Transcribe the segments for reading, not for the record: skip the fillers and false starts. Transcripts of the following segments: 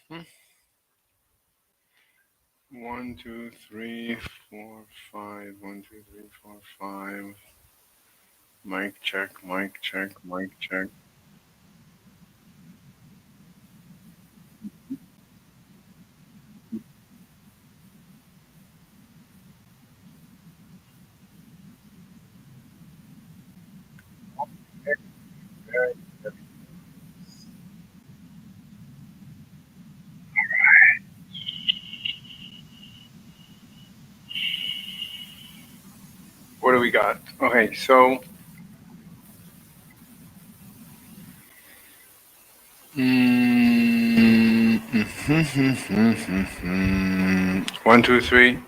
1, 2, 3, 4, 5. 1, 2, 3, 4, 5. Mic check, mic check, mic check. What do we got? Okay, so one, two, three.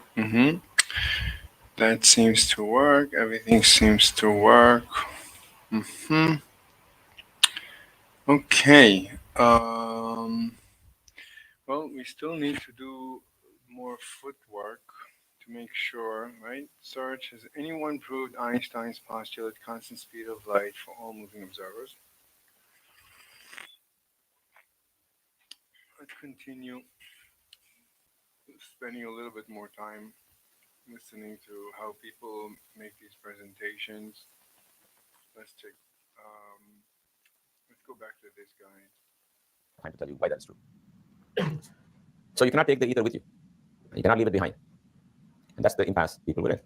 That seems to work. Everything seems to work. Hmm. Okay. Well, we still need to do more footwork to make sure, right? Search, has anyone proved Einstein's postulate, constant speed of light for all moving observers? Let's continue spending a little bit more time listening to how people make these presentations. Let's check. Um, let's go back to this guy. Time to tell you why that is true. So you cannot take the ether with you. You cannot leave it behind. And that's the impasse people were in.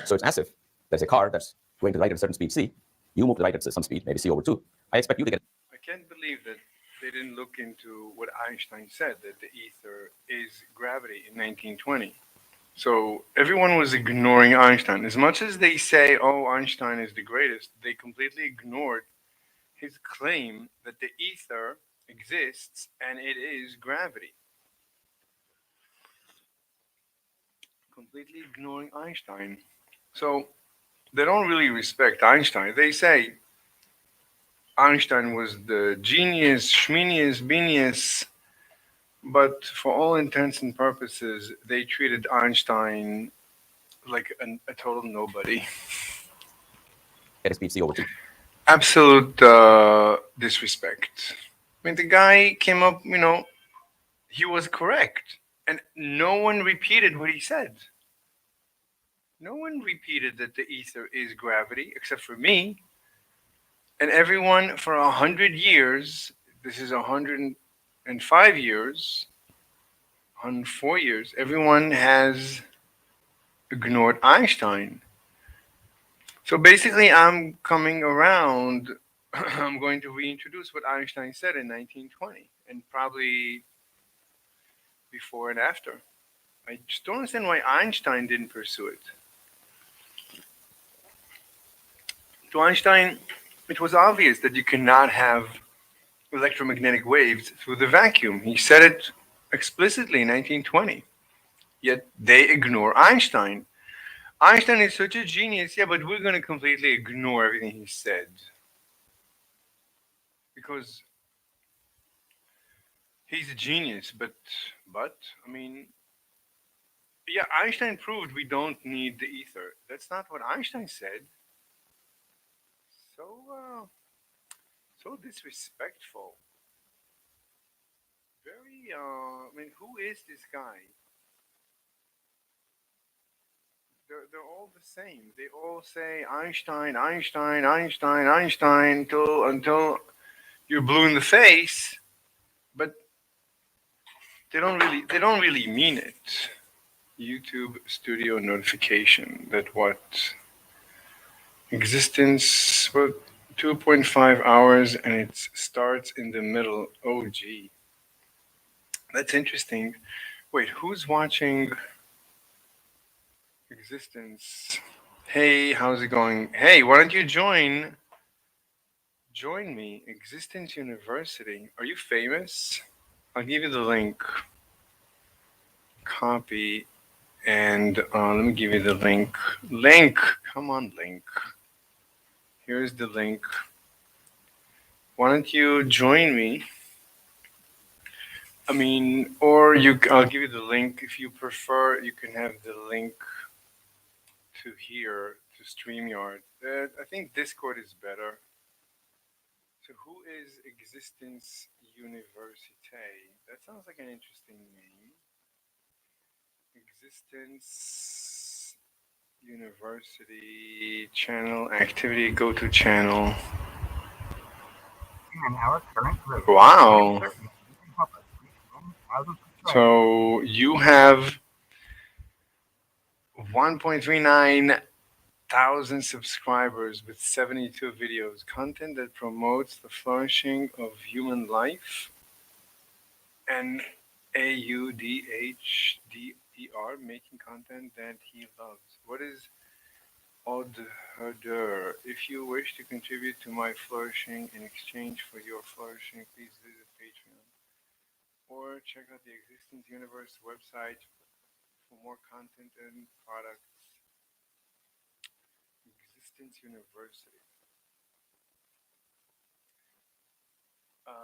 So it's as if there's a car that's going to light at a certain speed c. You move the light at some speed, maybe c over 2. I expect you to get. I can't believe that they didn't look into what Einstein said, that the ether is gravity in 1920. So everyone was ignoring Einstein. As much as they say, oh, Einstein is the greatest, they completely ignored his claim that the ether exists and it is gravity. Completely ignoring Einstein. So they don't really respect Einstein. They say Einstein was the genius, schmenius, beanius, but for all intents and purposes, they treated Einstein like a total nobody. Get a speed c over 2. Absolute disrespect. I mean, the guy came up, he was correct. And no one repeated what he said. No one repeated that the ether is gravity except for me. And everyone for 100 years, this is 105 years, 104 years, everyone has ignored Einstein. So basically, I'm coming around. I'm going to reintroduce what Einstein said in 1920 and probably before and after. I just don't understand why Einstein didn't pursue it. To Einstein, it was obvious that you cannot have electromagnetic waves through the vacuum. He said it explicitly in 1920. Yet they ignore Einstein. Einstein is such a genius, yeah, but we're going to completely ignore everything he said. Because he's a genius, but I mean, yeah, Einstein proved we don't need the ether. That's not what Einstein said. So so disrespectful. Very I mean, who is this guy? They're all the same. They all say Einstein, Einstein, Einstein, Einstein until you're blue in the face, but they don't really mean it. YouTube studio notification that what existence what 2.5 hours and it starts in the middle. Oh gee. That's interesting. Wait, who's watching existence? Hey, how's it going? Hey, why don't you join me? Existence University. Are you famous? I'll give you the link. Copy and let me give you the link. Link. Come on, link. Here's the link. Why don't you join me? I mean, or I'll give you the link if you prefer. You can have the link to here to StreamYard. I think Discord is better. So who is Existence Université? That sounds like an interesting name. Existence University channel activity. Go to channel. Wow. So you have 1.39 thousand subscribers with 72 videos. Content that promotes the flourishing of human life. And AUDHDER, making content that he loves. What is Odher? If you wish to contribute to my flourishing in exchange for your flourishing, please visit Patreon or check out the Existence Universe website for more content and products. Existence University.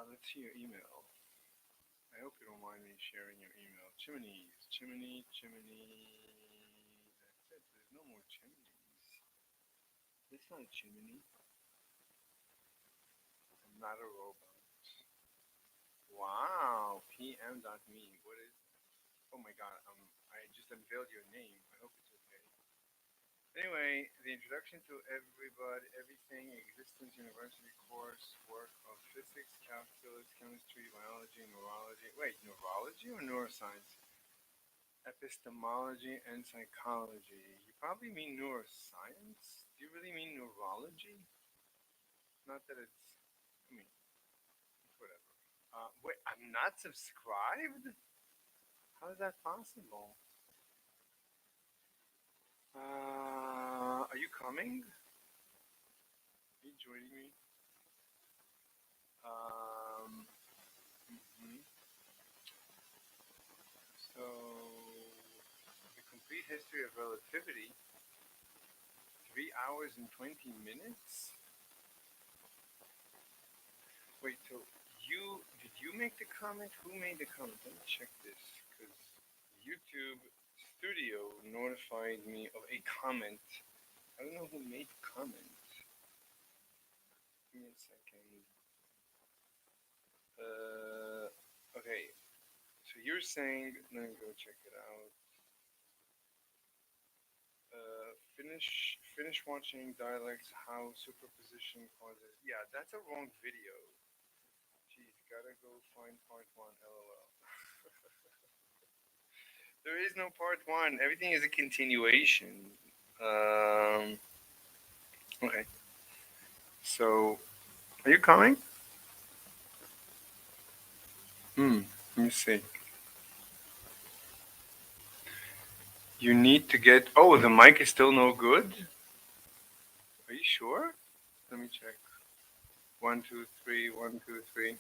Let's see your email. I hope you don't mind me sharing your email. Chimneys, chimney. That's it. There's no more chimneys. That's not a chimney. I'm not a robot. Wow. PM.me. What is that? Oh my god. I just unveiled your name. I hope it's okay. Anyway, the introduction to everybody, everything, existence, university course, work of physics, calculus, chemistry, biology, neurology. Wait, neurology or neuroscience? Epistemology and psychology. You probably mean neuroscience? Do you really mean neurology? Not that it's, I mean, it's whatever. Wait, I'm not subscribed? How is that possible? Are you coming? Are you joining me? Um, mhm. So, the complete history of relativity, 3 hours and 20 minutes? Wait, so did you make the comment? Who made the comment? Let me check this because YouTube Studio notified me of a comment. I don't know who made the comment. Give me a second. Okay. So you're saying, let me go check it out. Finish watching dialects. How superposition causes. Yeah, that's a wrong video. Jeez, gotta go find part one. LOL. There is no part one. Everything is a continuation. Um. Okay. So, are you coming? Let me see. You need to get. Oh, the mic is still no good. Are you sure? Let me check. 1, 2, 3. 1, 2, 3.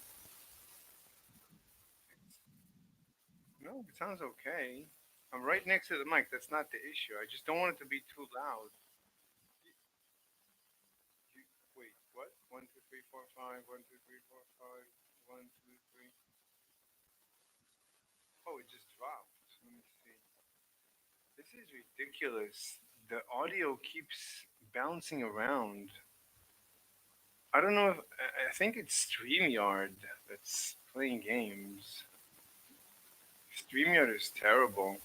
No, it sounds okay. I'm right next to the mic. That's not the issue. I just don't want it to be too loud. You, wait, what? 1, 2, 3, 4, 5. 1, 2, 3, 4, 5. 1, 2, 3. Oh, it just dropped. Let me see. This is ridiculous. The audio keeps bouncing around. I don't know if I think it's StreamYard that's playing games. StreamYard is terrible.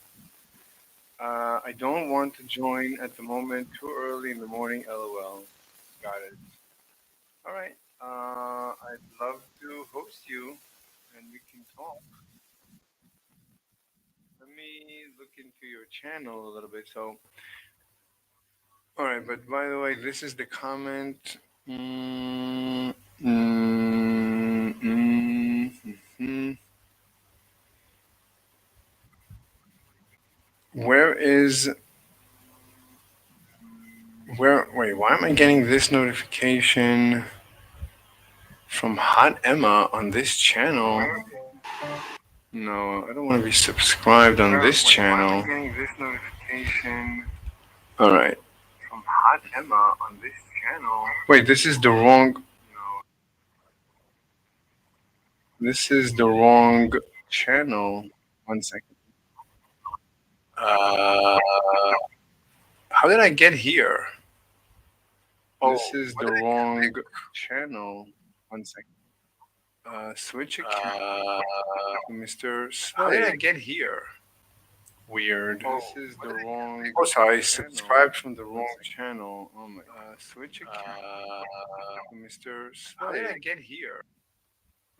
I don't want to join at the moment. Too early in the morning. LOL. Got it. All right. I'd love to host you, and we can talk. Let me look into your channel a little bit. So, all right. But by the way, this is the comment. Mm, mm, mm, mm. Where is where? Wait, why am I getting this notification from Hot Emma on this channel? No, I don't want to be subscribed on this channel. Why am I getting this notification? All right. From Hot Emma on this channel. Wait, this is the wrong. No, this is the wrong channel. 1 second. Uh, how did I get here? Oh, this is the wrong channel. 1 second. Switch account to Mr. Slade. How did I get here? Weird. This is the wrong. Oh, sorry, I subscribed from the wrong channel. Oh my. Switch account to Mr. Slade. How did I get here?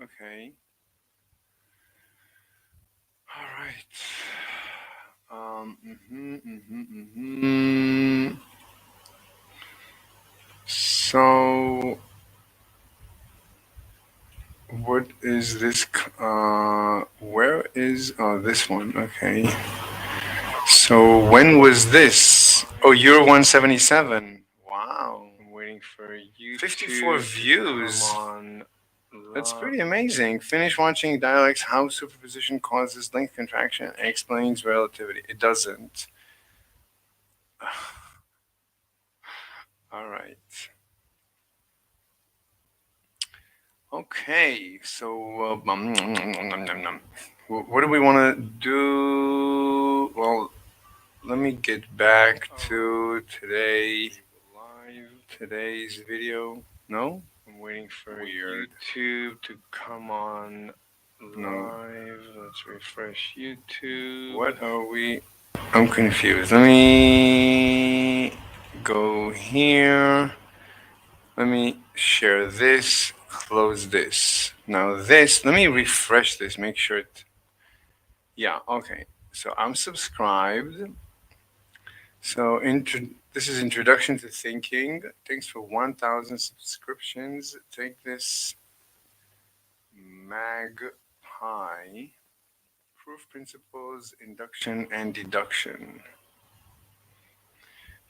Okay. All right. So, what is this? Where is this one? Okay. So when was this? Oh, you're 177. Wow. I'm waiting for you. 54 views. On. That's pretty amazing. Finish watching dialects. How superposition causes length contraction and explains relativity. It doesn't. All right. Okay. So, what do we want to do? Well, let me get back to today's video. No? I'm waiting for YouTube to come on live. Let's refresh YouTube. What are we? I'm confused. Let me go here. Let me share this. Close this. Now this, let me refresh this. Make sure it. Yeah, okay. So I'm subscribed. So this is Introduction to Thinking. Thanks for 1,000 subscriptions. Take this magpie. Proof principles, induction and deduction.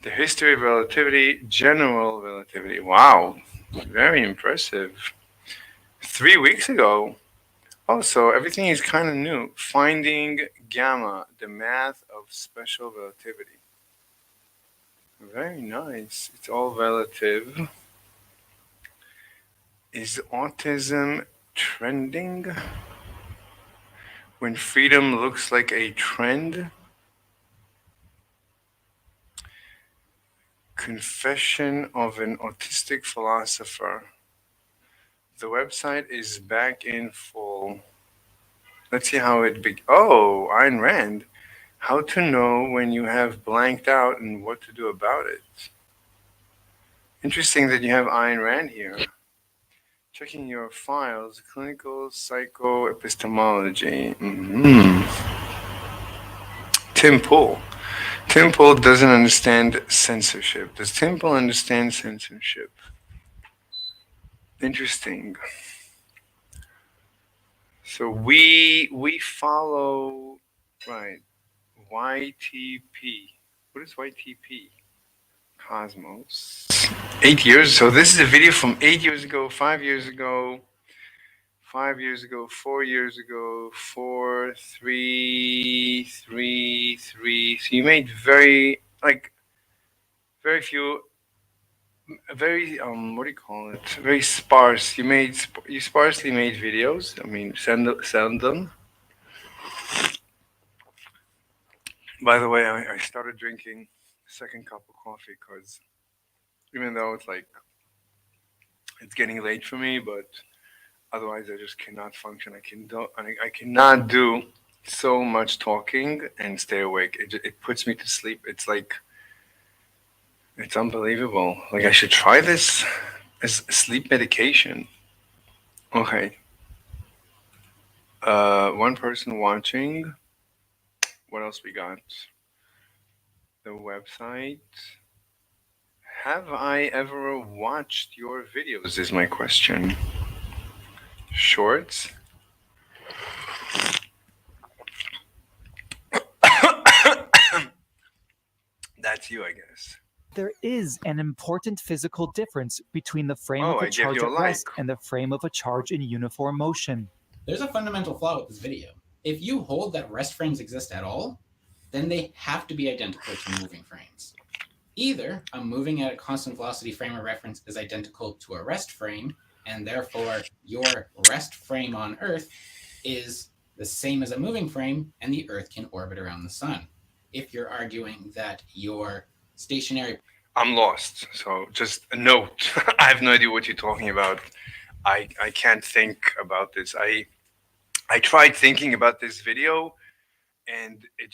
The history of relativity, general relativity. Wow, very impressive. 3 weeks ago. Also, everything is kind of new. Finding gamma, the math of special relativity. Very nice. It's all relative. Is autism trending? When freedom looks like a trend? Confession of an autistic philosopher. The website is back in full. Let's see how it Oh, Ayn Rand. How to know when you have blanked out and what to do about it. Interesting that you have Ayn Rand here. Checking your files, clinical psychoepistemology. Tim Pool. Tim Pool doesn't understand censorship. Does Tim Pool understand censorship? Interesting. So we follow, right, YTP. What is YTP? Cosmos. 8 years. So this is a video from 8 years ago, 5 years ago, 5 years ago, 4 years ago, 4, 3, 3, 3. So you made very few, very what do you call it? Very sparse. You sparsely made videos. I mean, send them. By the way, I started drinking second cup of coffee because even though it's getting late for me, but otherwise I just cannot function. I cannot do so much talking and stay awake. It puts me to sleep. It's unbelievable. Like I should try this as sleep medication. Okay. One person watching. What else we got? The website. Have I ever watched your videos? Is my question. Shorts. That's you, I guess. There is an important physical difference between the frame of a charge at rest and the frame of a charge in uniform motion. There's a fundamental flaw with this video. If you hold that rest frames exist at all, then they have to be identical to moving frames. Either a moving at a constant velocity frame of reference is identical to a rest frame, and therefore your rest frame on Earth is the same as a moving frame, and the Earth can orbit around the sun. If you're arguing that your stationary... I'm lost, so just a note. I have no idea what you're talking about. I can't think about this. I tried thinking about this video, and I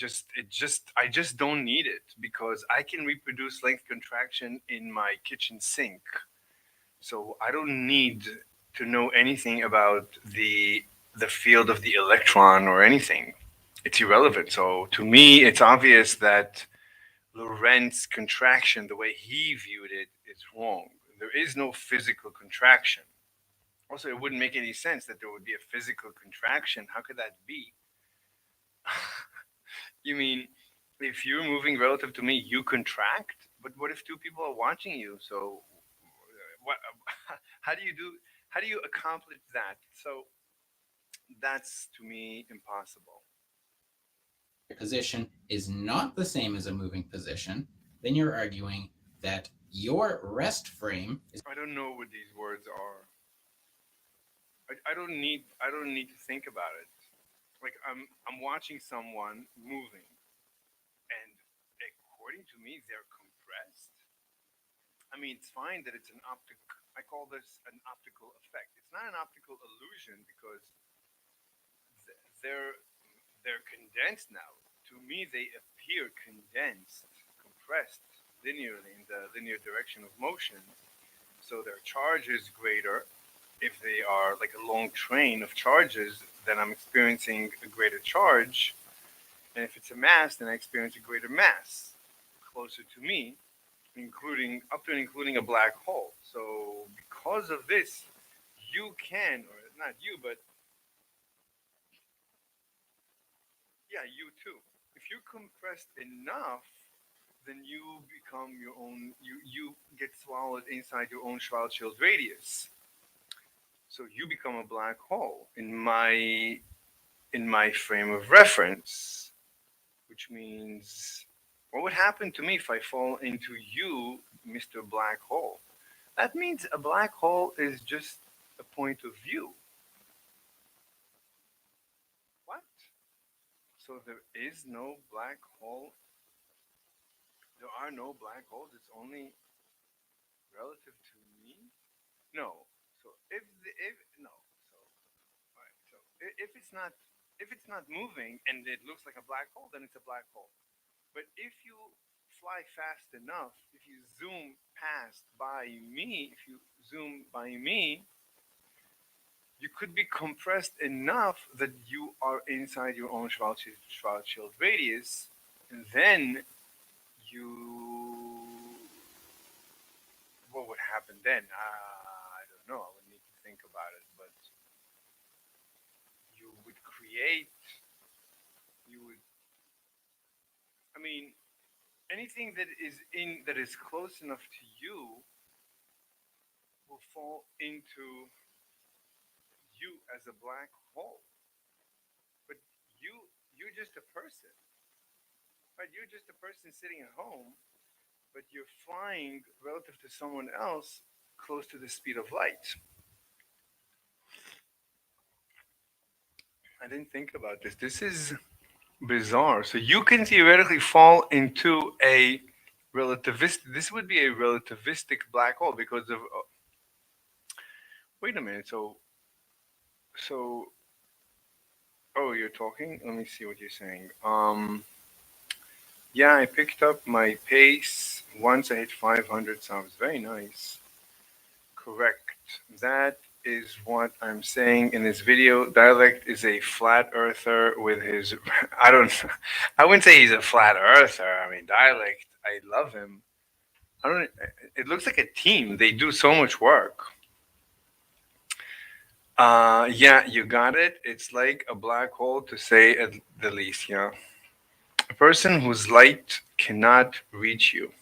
just don't need it because I can reproduce length contraction in my kitchen sink. So I don't need to know anything about the field of the electron or anything. It's irrelevant. So to me, it's obvious that Lorentz contraction, the way he viewed it, is wrong. There is no physical contraction. Also, it wouldn't make any sense that there would be a physical contraction. How could that be? You mean if you're moving relative to me, you contract? But what if two people are watching you? So what? How do you do? How do you accomplish that? So that's to me impossible. Position is not the same as a moving position, then you're arguing that your rest frame is. I don't know what these words are. I don't need to think about it. Like I'm watching someone moving, and according to me, they're compressed. I mean, it's fine that it's an optic. I call this an optical effect. It's not an optical illusion because they're condensed now. To me, they appear condensed, compressed linearly in the linear direction of motion. So their charge is greater. If they are like a long train of charges, then I'm experiencing a greater charge. And if it's a mass, then I experience a greater mass closer to me, including up to and including a black hole. So because of this, you can, or not you, but yeah, you too. If you're compressed enough, then you become your own. You get swallowed inside your own Schwarzschild radius. So you become a black hole in my frame of reference, which means what would happen to me if I fall into you, Mr. Black Hole? That means a black hole is just a point of view. What? So there is no black hole? There are no black holes? It's only relative to me? No. So if no. So all right. So if it's not moving and it looks like a black hole, then it's a black hole. But if you fly fast enough, if you zoom past by me, if you zoom by me, you could be compressed enough that you are inside your own Schwarzschild radius, and then you. What would happen then? I don't know. I would need to think about it, but you would create. You would. I mean, anything that is close enough to you will fall into you as a black hole. But you're just a person, right? You're just a person sitting at home, but you're flying relative to someone else close to the speed of light. I didn't think about this. This is bizarre. So you can theoretically fall into a relativistic. This would be a relativistic black hole because of. Wait a minute. So. Oh, you're talking. Let me see what you're saying. Yeah, I picked up my pace once I hit 500 sounds. Very nice. Correct. That is what I'm saying in this video. Dialect is a flat earther with his. I don't. I wouldn't say he's a flat earther. I mean, Dialect. I love him. I don't. It looks like a team. They do so much work. Yeah, you got it. It's like a black hole, to say at the least. Yeah, a person whose light cannot reach you.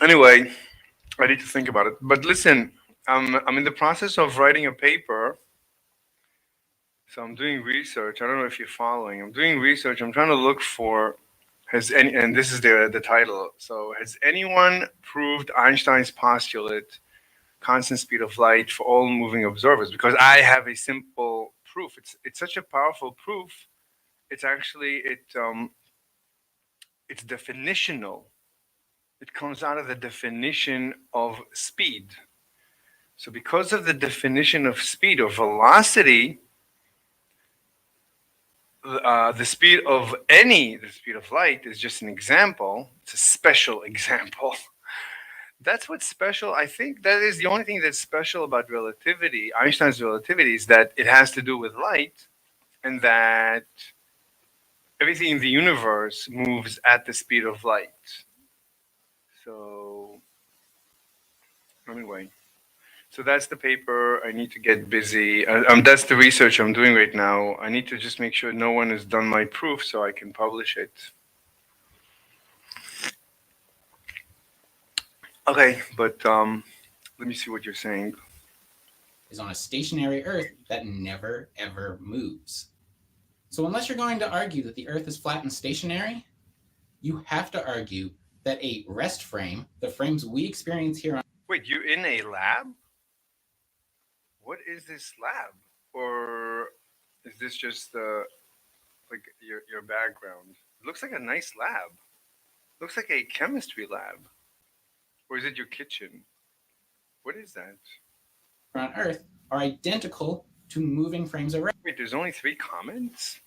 Anyway, I need to think about it. But listen, I'm in the process of writing a paper. So I'm doing research. I don't know if you're following. I'm doing research. I'm trying to look for has any, and this is the title. So has anyone proved Einstein's postulate, constant speed of light for all moving observers? Because I have a simple proof. It's such a powerful proof. It's actually it's definitional. It comes out of the definition of speed. So because of the definition of speed or velocity, the speed of light is just an example. It's a special example. That's what's special. I think that is the only thing that's special about relativity, Einstein's relativity, is that it has to do with light, and that everything in the universe moves at the speed of light. So, anyway, so that's the paper. I need to get busy. That's the research I'm doing right now. I need to just make sure no one has done my proof so I can publish it. Okay, but let me see what you're saying. Is on a stationary Earth that never ever moves. So unless you're going to argue that the Earth is flat and stationary, you have to argue that a rest frame, the frames we experience here on... Wait, you're in a lab? What is this lab? Or is this just like your background? It looks like a nice lab. Looks like a chemistry lab. Or is it your kitchen? What is that? On Earth are identical to moving frames of reference. Wait, there's only 3 comments?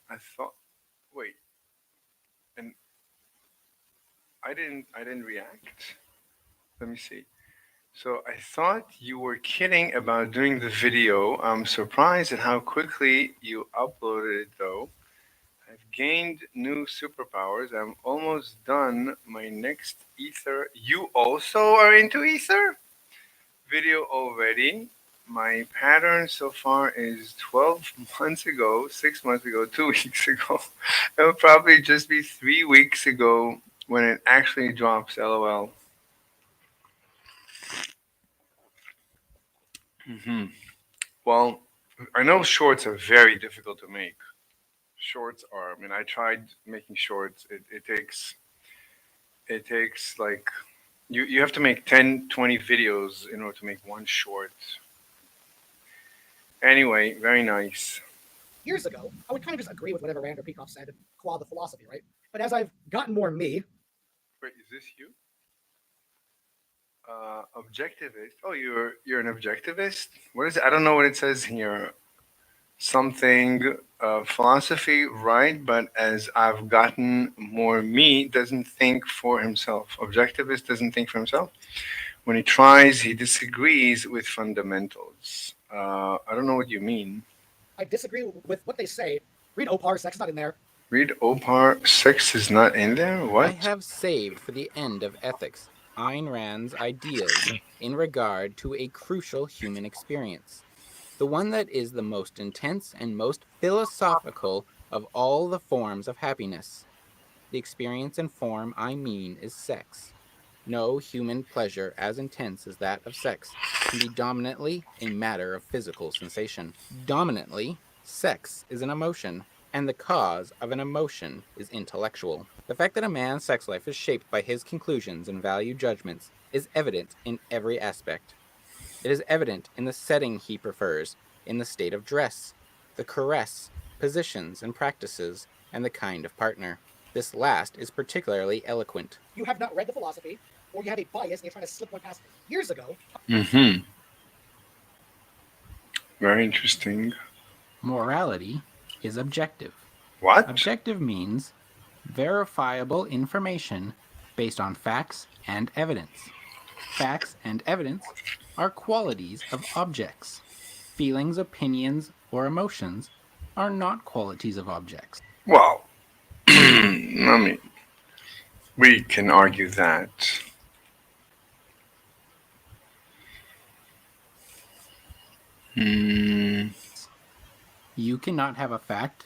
I thought. Wait. And I didn't react. Let me see. So I thought you were kidding about doing the video. I'm surprised at how quickly you uploaded it, though. I've gained new superpowers. I'm almost done my next ether. You also are into ether? Video already. My pattern so far is 12 months ago, 6 months ago, 2 weeks ago. It'll probably just be 3 weeks ago when it actually drops, LOL. Well, I know shorts are very difficult to make. Shorts are, I mean, I tried making shorts. It takes like, you have to make 10, 20 videos in order to make one short. Anyway, very nice. Years ago, I would kind of just agree with whatever Rand or Peikoff said, qua the philosophy, right? But as I've gotten more me... Wait, is this you? Objectivist. Oh, you're an objectivist? What is it? I don't know what it says here. Something philosophy, right? But as I've gotten more me, doesn't think for himself. Objectivist doesn't think for himself. When he tries, he disagrees with fundamentals. I don't know what you mean. I disagree with what they say. Read Opar, sex is not in there. Read Opar, sex is not in there? What? I have saved for the end of ethics Ayn Rand's ideas in regard to a crucial human experience, the one that is the most intense and most philosophical of all the forms of happiness. The experience and form I mean is sex. No human pleasure as intense as that of sex can be dominantly a matter of physical sensation. Dominantly, sex is an emotion, and the cause of an emotion is intellectual. The fact that a man's sex life is shaped by his conclusions and value judgments is evident in every aspect. It is evident in the setting he prefers, in the state of dress, the caress, positions and practices, and the kind of partner. This last is particularly eloquent. You have not read the philosophy, or you have a bias and you're trying to slip one past years ago. Very interesting. Morality is objective. What? Objective means verifiable information based on facts and evidence. Facts and evidence are qualities of objects. Feelings, opinions, or emotions are not qualities of objects. Well, I mean, we can argue that. You cannot have a fact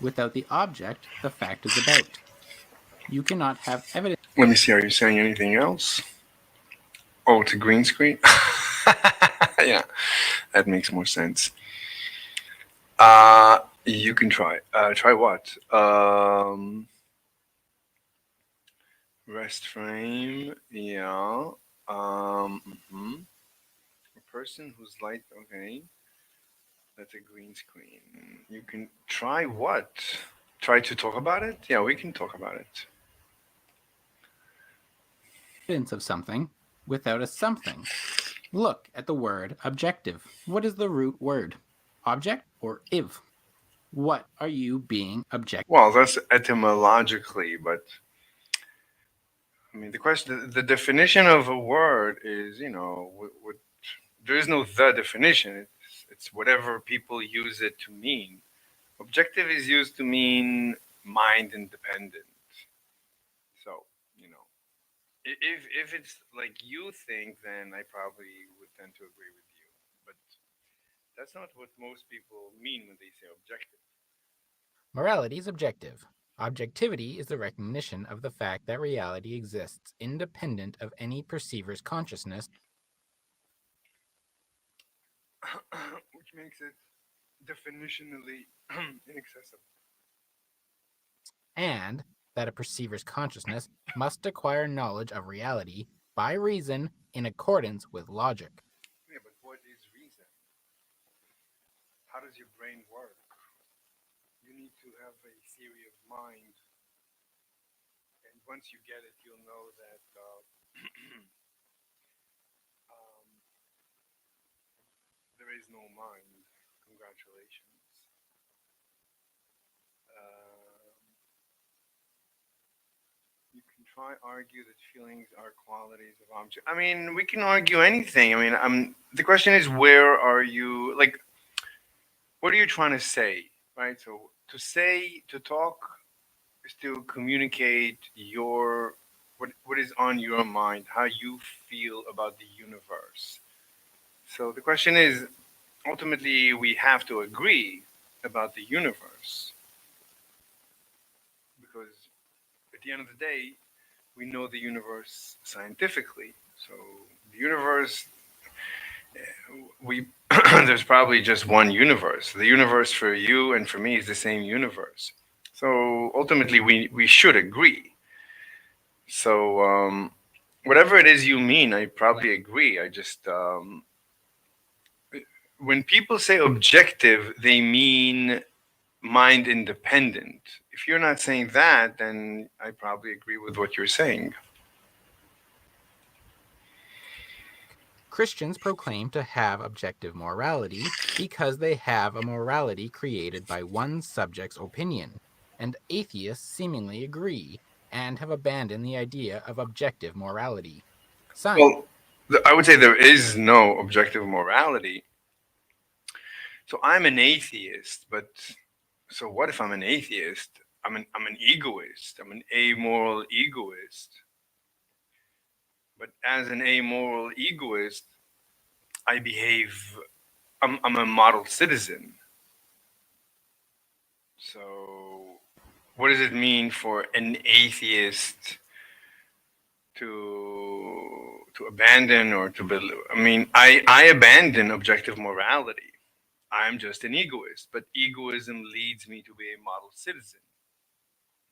without the object the fact is about. You cannot have evidence. Let me see, are you saying anything else? Oh, it's a green screen? Yeah, that makes more sense. You can try. Try what? Rest frame, yeah. A person who's light, okay. That's a green screen. You can try what? Try to talk about it? Yeah, we can talk about it. Evidence of something without a something. Look at the word objective. What is the root word? Object or iv? What are you being objective? Well, that's etymologically, but I mean, the question, the definition of a word is, there is no the definition. It's whatever people use it to mean. Objective is used to mean mind independent. So, you know, if it's like you think, then I probably would tend to agree with you. But that's not what most people mean when they say objective. Morality is objective. Objectivity is the recognition of the fact that reality exists independent of any perceiver's consciousness, Which makes it definitionally inaccessible. and that a perceiver's consciousness must acquire knowledge of reality by reason in accordance with logic. Yeah, but what is reason? How does your brain work? You need to have a theory of mind, and once you get it, you'll know that um, there is no mind. Congratulations. You can try argue that feelings are qualities of object. I mean, we can argue anything. I mean, the question is, where are you? Like, what are you trying to say, right? So to talk is to communicate what is on your mind, how you feel about the universe. So the question is, ultimately, we have to agree about the universe because at the end of the day, we know the universe scientifically. So the universe, we there's probably just one universe. The universe for you and for me is the same universe. So ultimately, we should agree. So whatever it is you mean, I probably agree. I just when people say objective, they mean mind independent. If you're not saying that, then I probably agree with what you're saying. Christians proclaim to have objective morality because they have a morality created by one subject's opinion, and atheists seemingly agree and have abandoned the idea of objective morality. Science. Well, I would say there is no objective morality. So I'm an atheist, but so what if I'm an atheist? I'm an egoist. I'm an amoral egoist. But as an amoral egoist, I behave. I'm a model citizen. So, what does it mean for an atheist to abandon or to believe? I mean, I abandon objective morality. I'm just an egoist, but egoism leads me to be a model citizen.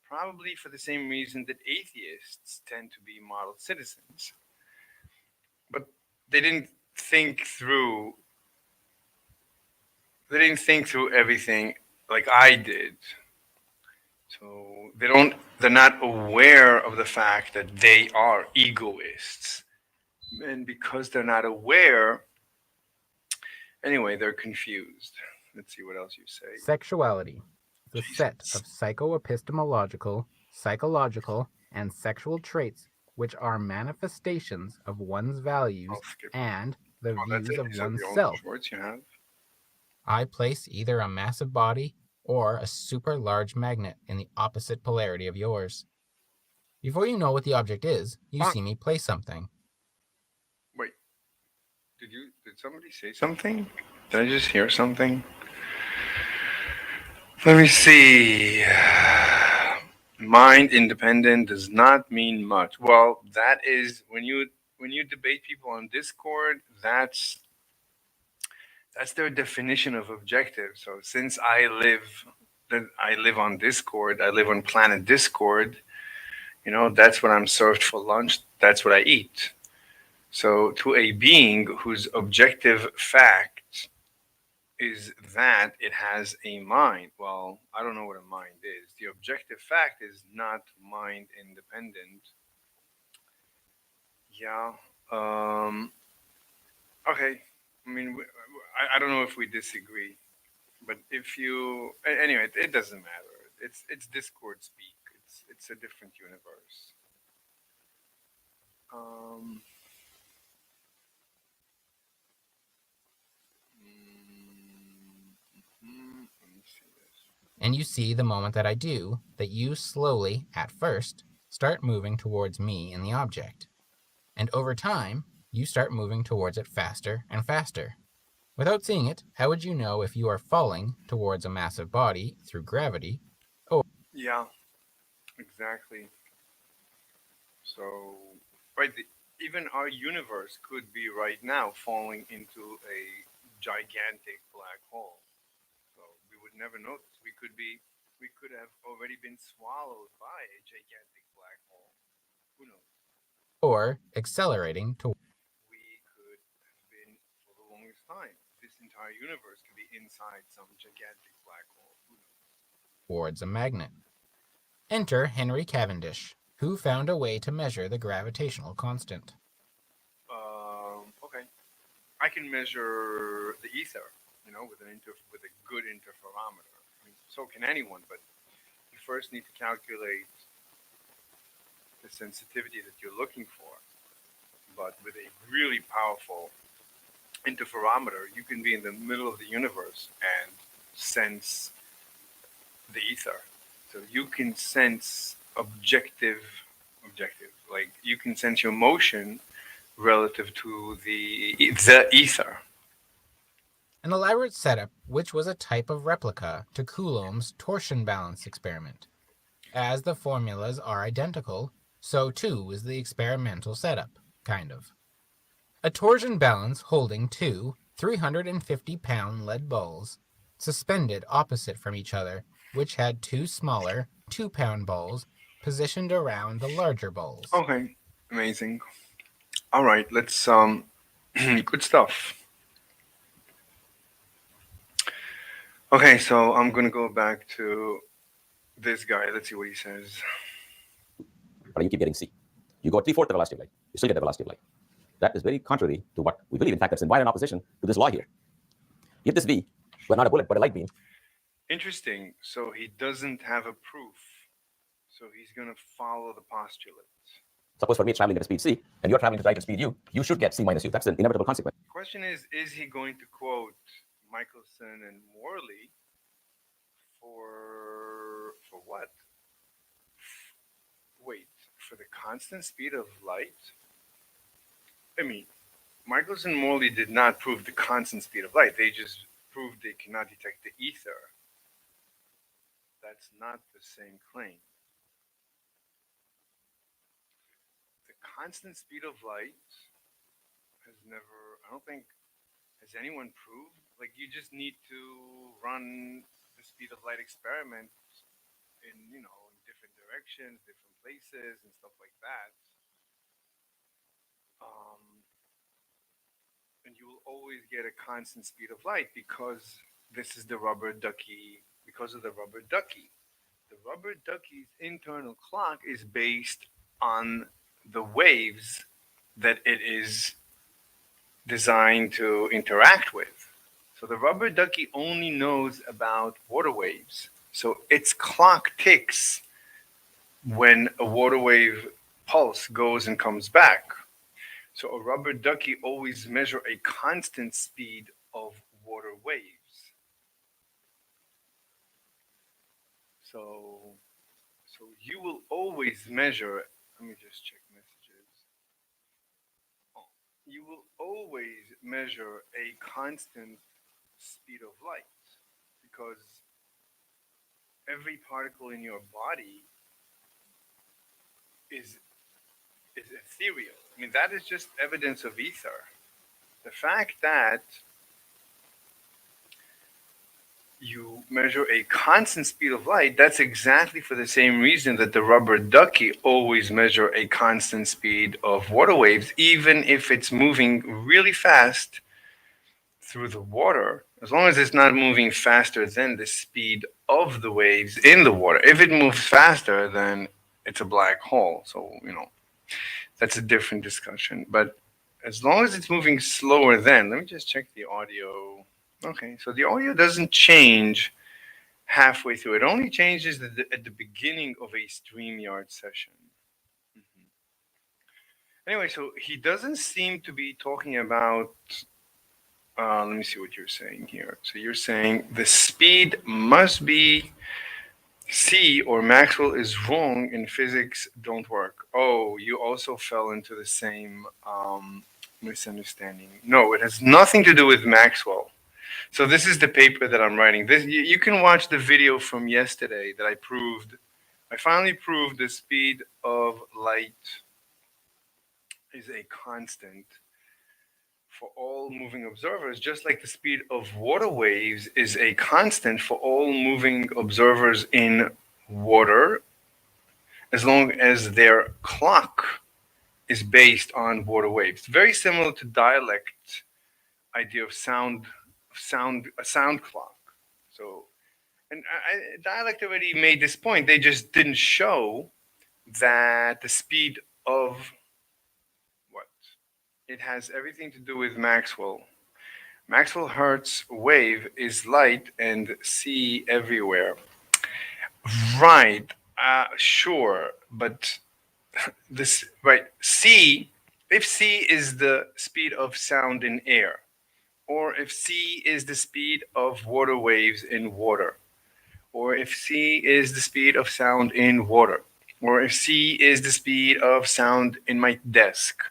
Probably for the same reason that atheists tend to be model citizens. But they didn't think through they didn't think through everything like I did. So they're not aware of the fact that they are egoists. And because they're not aware, anyway, they're confused. Let's see what else you say. Sexuality, the set Jesus. of psychoepistemological, psychological, and sexual traits which are manifestations of one's values I'll skip. and the Oh, that's views it. of These are the only oneself. shorts you have. I place either a massive body or a super large magnet in the opposite polarity of yours. Before you know what the object is, you see me place something. Wait, did somebody say something? Did I just hear something? Let me see. Mind independent does not mean much. Well, that is when you debate people on Discord, that's their definition of objective. So since I live on Discord, I live on planet Discord, that's what I'm served for lunch, that's what I eat. So to a being whose objective fact is that it has a mind, well, I don't know what a mind is. The objective fact is not mind independent. Yeah. Um Okay. I mean, I don't know if we disagree, but if you anyway, it doesn't matter. It's Discord speak. It's a different universe. Um. Let me see this. And you see the moment that I do, that you slowly, at first, start moving towards me and the object. And over time, you start moving towards it faster and faster. Without seeing it, how would you know if you are falling towards a massive body through gravity? Yeah, exactly. So, right, even our universe could be right now falling into a gigantic black hole. So we would never notice. We could have already been swallowed by a gigantic black hole. Who knows? Or accelerating We could have been for the longest time. This entire universe could be inside some gigantic black hole. Who knows? towards a magnet. Enter Henry Cavendish, who found a way to measure the gravitational constant. Okay. I can measure the ether, with a good interferometer. I mean, so can anyone, but you first need to calculate the sensitivity that you're looking for. But with a really powerful interferometer, you can be in the middle of the universe and sense the ether. So you can sense objective, like you can sense your motion relative to the ether. An elaborate setup which was a type of replica to Coulomb's torsion balance experiment. As the formulas are identical, so too is the experimental setup, kind of. A torsion balance holding two 350-pound lead balls, suspended opposite from each other, which had two smaller 2-pound balls positioned around the larger balls. Okay, amazing. All right, let's good stuff. Okay, so I'm gonna go back to this guy. Let's see what he says. But you keep getting C. You go 3/4 the velocity of light. You still get the velocity of light. That is very contrary to what we believe. In fact, that's in violent opposition to this law here. If this V were not a bullet but a light beam. Interesting. So he doesn't have a proof. So he's gonna follow the postulate. Suppose for me traveling at a speed C and you're traveling at light at speed U, you should get C minus U. That's an inevitable consequence. The question is he going to quote Michelson and Morley for what? Wait, for the constant speed of light? I mean, Michelson and Morley did not prove the constant speed of light. They just proved they cannot detect the ether. That's not the same claim. The constant speed of light has never, I don't think, has anyone proved? Like, you just need to run the speed of light experiment in different directions, different places, and stuff like that. Um, and you will always get a constant speed of light because this is the rubber ducky, because of the rubber ducky. The rubber ducky's internal clock is based on the waves that it is designed to interact with. So the rubber ducky only knows about water waves. So its clock ticks when a water wave pulse goes and comes back. So a rubber ducky always measure a constant speed of water waves. So you will always measure. Let me just check messages. Oh, you will always measure a constant speed of light because every particle in your body is ethereal. I mean, that is just evidence of ether. The fact that you measure a constant speed of light, that's exactly for the same reason that the rubber ducky always measure a constant speed of water waves, even if it's moving really fast through the water, as long as it's not moving faster than the speed of the waves in the water. If it moves faster, then it's a black hole. So, that's a different discussion. But as long as it's moving slower, then let me just check the audio. Okay, so the audio doesn't change halfway through. It only changes at the beginning of a StreamYard session. Mhm. Anyway, so he doesn't seem to be talking about. Let me see what you're saying here. So you're saying the speed must be C, or Maxwell is wrong and physics don't work. Oh, you also fell into the same misunderstanding. No, it has nothing to do with Maxwell. So this is the paper that I'm writing. This you can watch the video from yesterday that I proved. I finally proved the speed of light is a constant for all moving observers, just like the speed of water waves is a constant for all moving observers in water, as long as their clock is based on water waves. Very similar to dialect idea of a sound clock. So, and dialect already made this point. They just didn't show that the speed of what it has everything to do with Maxwell. Maxwell Hertz wave is light and C everywhere. Right. Sure, but this right C, if C is the speed of sound in air, or if C is the speed of water waves in water, or if C is the speed of sound in water, or if C is the speed of sound in my desk.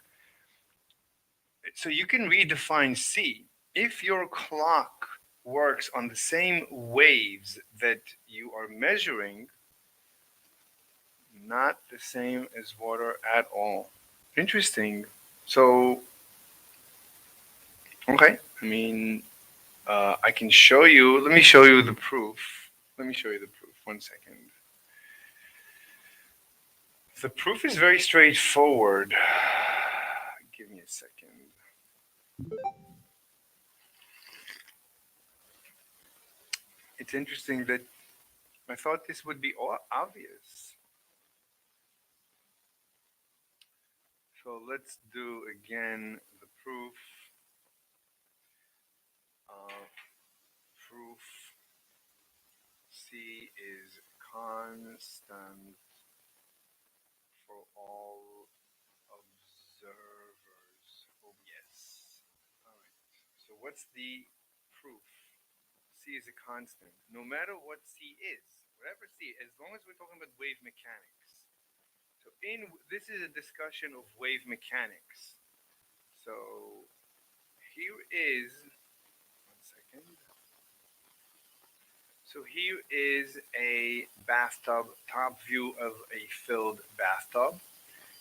So you can redefine C. If your clock works on the same waves that you are measuring, not the same as water at all. Interesting. So, okay. I mean, I can show you. Let me show you the proof. Let me show you the proof. 1 second. The proof is very straightforward. Give me a second. It's interesting that I thought this would be obvious. So let's do again the proof. Proof C is constant for all observers. Oh, yes. All right. So what's the proof? C is a constant. No matter what C is, whatever C, as long as we're talking about wave mechanics. So this is a discussion of wave mechanics. So here is 1 second. So here is a bathtub, top view of a filled bathtub.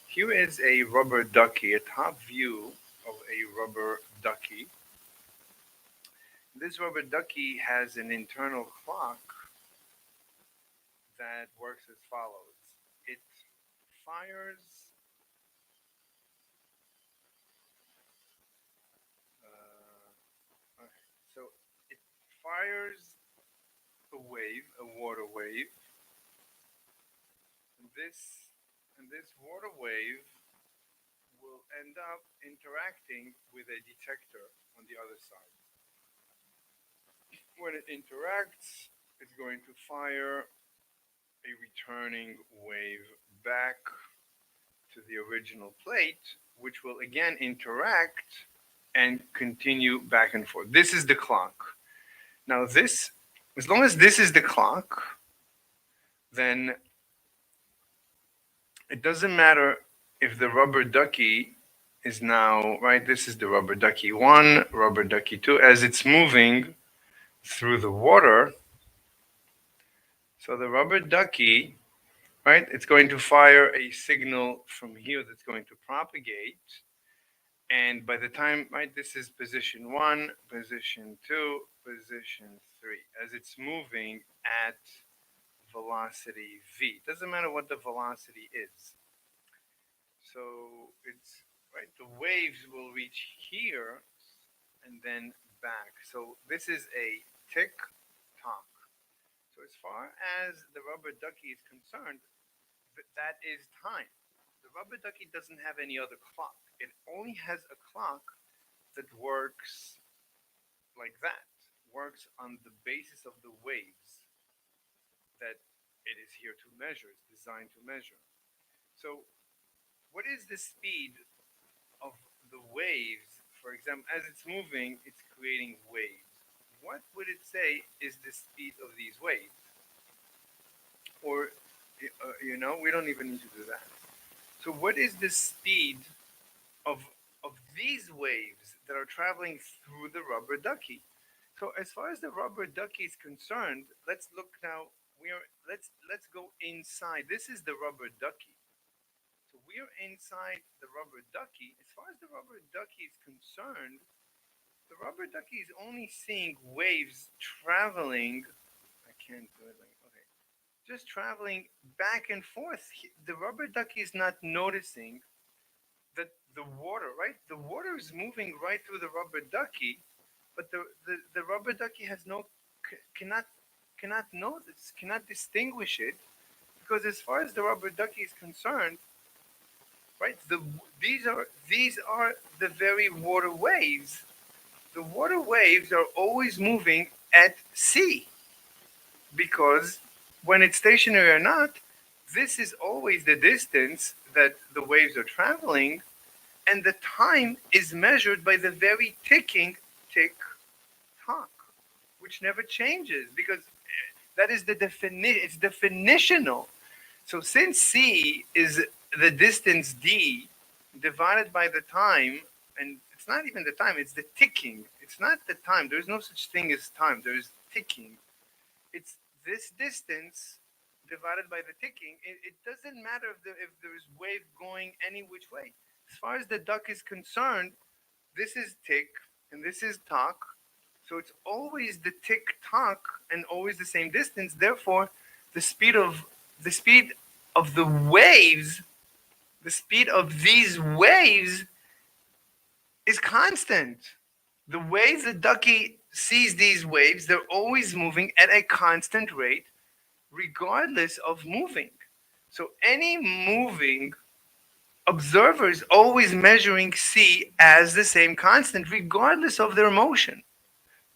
Here is a rubber ducky, a top view of a rubber ducky. This rubber ducky has an internal clock that works as follows. It fires okay, so it fires a wave, a water wave. And this water wave will end up interacting with a detector on the other side. When it interacts, it's going to fire a returning wave back to the original plate, which will again interact and continue back and forth. This is the clock. Now, as long as this is the clock, then it doesn't matter if the rubber ducky is now, right? This is the rubber ducky 1, rubber ducky 2. As it's moving through the water, so the rubber ducky, right, it's going to fire a signal from here that's going to propagate. And by the time, right, this is position 1, position 2, position 3. As it's moving at velocity v. Doesn't matter what the velocity is. So it's, right, the waves will reach here and then back. So this is a tick tock. So as far as the rubber ducky is concerned, that is time. The rubber ducky doesn't have any other clock. It only has a clock that works like that, works on the basis of the waves that it is here to measure, it's designed to measure. So, what is the speed of the waves? For example, as it's moving, it's creating waves. What would it say is the speed of these waves? Or, we don't even need to do that. So, what is the speed of these waves that are traveling through the rubber ducky? So, as far as the rubber ducky is concerned, let's look now. Let's go inside. This is the rubber ducky. So we are inside the rubber ducky. As far as the rubber ducky is concerned, the rubber ducky is only seeing waves traveling. I can't do it like okay, just traveling back and forth. The rubber ducky is not noticing that the water, right? The water is moving right through the rubber ducky, but the rubber ducky has no cannot notice, cannot distinguish it because as far as the rubber ducky is concerned, right? These are the very water waves. The water waves are always moving at sea because when it's stationary or not, this is always the distance that the waves are traveling, and the time is measured by the very ticking tick tock, which never changes because that is the definition. It's definitional. So since c is the distance d divided by the time, and it's not even the time, it's the ticking. It's not the time. There's no such thing as time. There's ticking. It's this distance divided by the ticking. It doesn't matter if there's wave going any which way. As far as the duck is concerned, this is tick and this is tock. So it's always the tick tock and always the same distance. Therefore, the speed of the waves, the speed of these waves is constant. The way the ducky sees these waves, they're always moving at a constant rate, regardless of moving. So any moving observer is always measuring c as the same constant, regardless of their motion.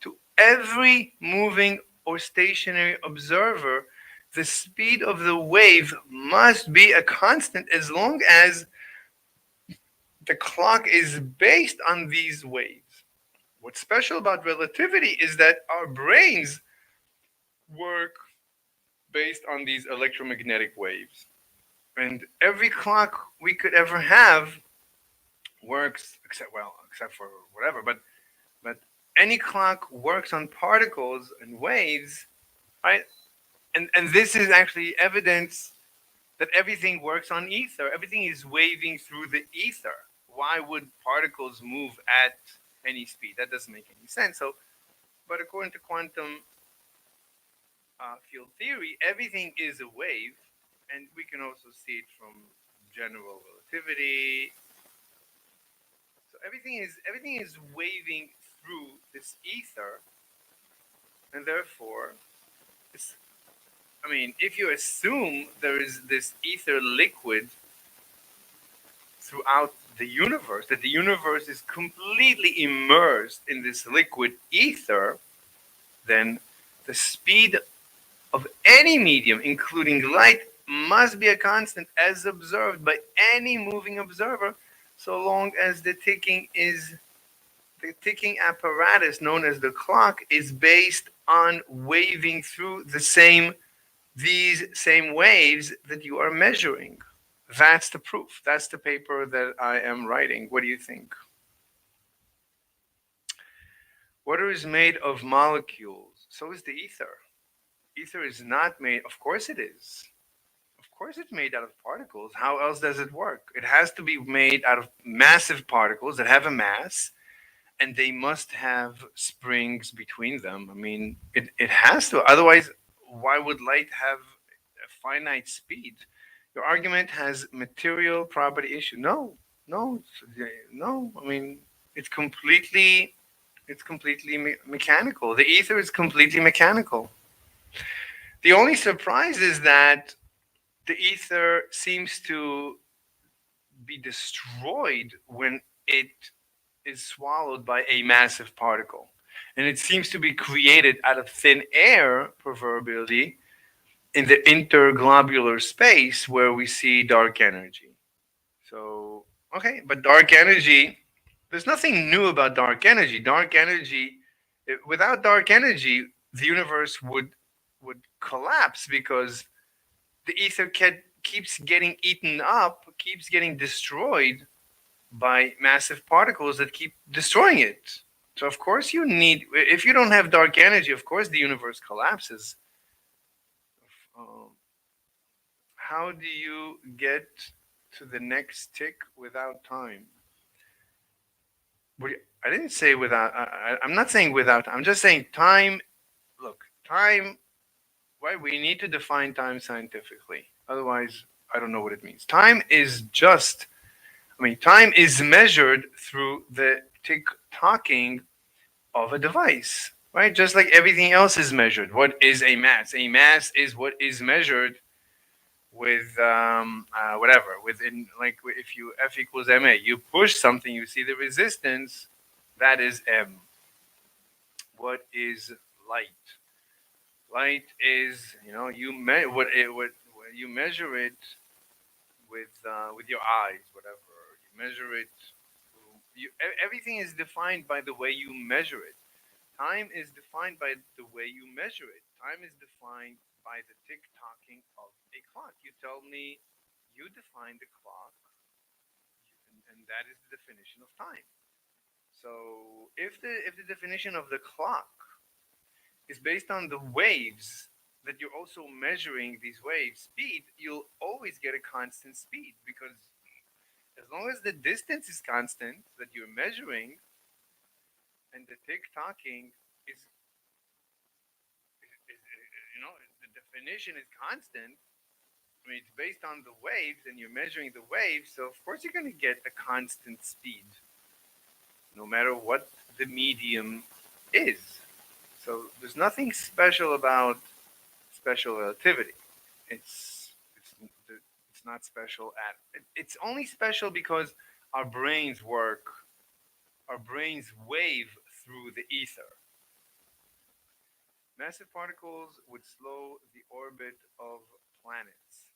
To every moving or stationary observer, the speed of the wave must be a constant as long as the clock is based on these waves. What's special about relativity is that our brains work based on these electromagnetic waves. And every clock we could ever have works, except for whatever, but any clock works on particles and waves, right? And this is actually evidence that everything works on ether. Everything is waving through the ether. Why would particles move at any speed? That doesn't make any sense. So, but according to quantum field theory, everything is a wave, and we can also see it from general relativity. So everything is waving through this ether, and therefore, it's, I mean, if you assume there is this ether liquid throughout the universe, that the universe is completely immersed in this liquid ether, then the speed of any medium, including light, must be a constant as observed by any moving observer, so long as the ticking apparatus known as the clock is based on waving through these same waves that you are measuring. That's the proof. That's the paper that I am writing. What do you think? Water is made of molecules. So is the ether. Ether is not made, of course it is. Of course it's made out of particles. How else does it work? It has to be made out of massive particles that have a mass, and they must have springs between them. I mean, it has to. Otherwise, why would light have a finite speed? Your argument has material property issue. No, no. I mean, it's completely, mechanical. The ether is completely mechanical. The only surprise is that the ether seems to be destroyed when it is swallowed by a massive particle. And it seems to be created out of thin air, proverbially, in the interglobular space where we see dark energy. So, okay, but dark energy, there's nothing new about dark energy. Dark energy, without dark energy, the universe would collapse because the ether keeps getting eaten up, keeps getting destroyed by massive particles that keep destroying it. So of course you need, if you don't have dark energy, of course the universe collapses. Um, how do you get to the next tick without time? I didn't say without. I'm not saying without. I'm just saying time. Look, time. Why we need to define time scientifically. Otherwise, I don't know what it means. Time is just. I mean, time is measured through the tick tocking of a device, right? Just like everything else is measured. What is a mass? A mass is what is measured with whatever. Within, like, if you F equals ma, you push something, you see the resistance. That is m. What is light? Light is, what you measure it with your eyes, whatever you measure it. Everything is defined by the way you measure it. Time is defined by the way you measure it. Time is defined by the tick tocking of a clock. You tell me, you define the clock, and that is the definition of time. So if the definition of the clock is based on the waves that you're also measuring these waves speed, you'll always get a constant speed because as long as the distance is constant that you're measuring and the tick tocking is the definition is constant. I mean, it's based on the waves, and you're measuring the waves, so of course you're going to get a constant speed, no matter what the medium is. So there's nothing special about special relativity. It's it's not special at. It's only special because our brains work. Our brains wave through the ether. Massive particles would slow the orbit of planets.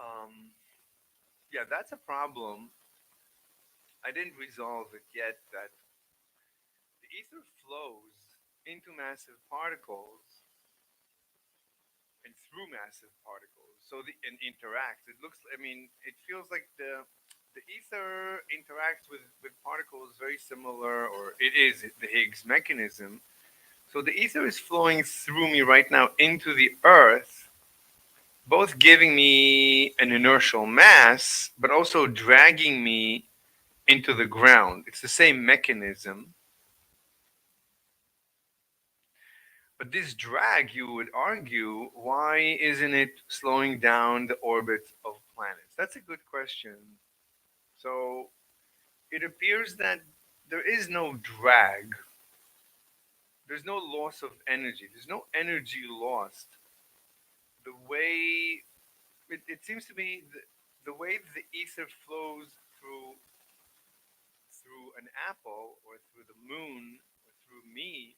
Um, yeah, that's a problem. I didn't resolve it yet. That the ether flows into massive particles and through massive particles. So and interacts. It looks. I mean, it feels like the ether interacts with particles very similar, or it is the Higgs mechanism. So the ether is flowing through me right now into the Earth, both giving me an inertial mass, but also dragging me into the ground. It's the same mechanism. But this drag, you would argue, why isn't it slowing down the orbit of planets? That's a good question. So it appears that there is no drag, there's no loss of energy, there's no energy lost. The way it seems to be the way the ether flows through an apple or through the moon or through me,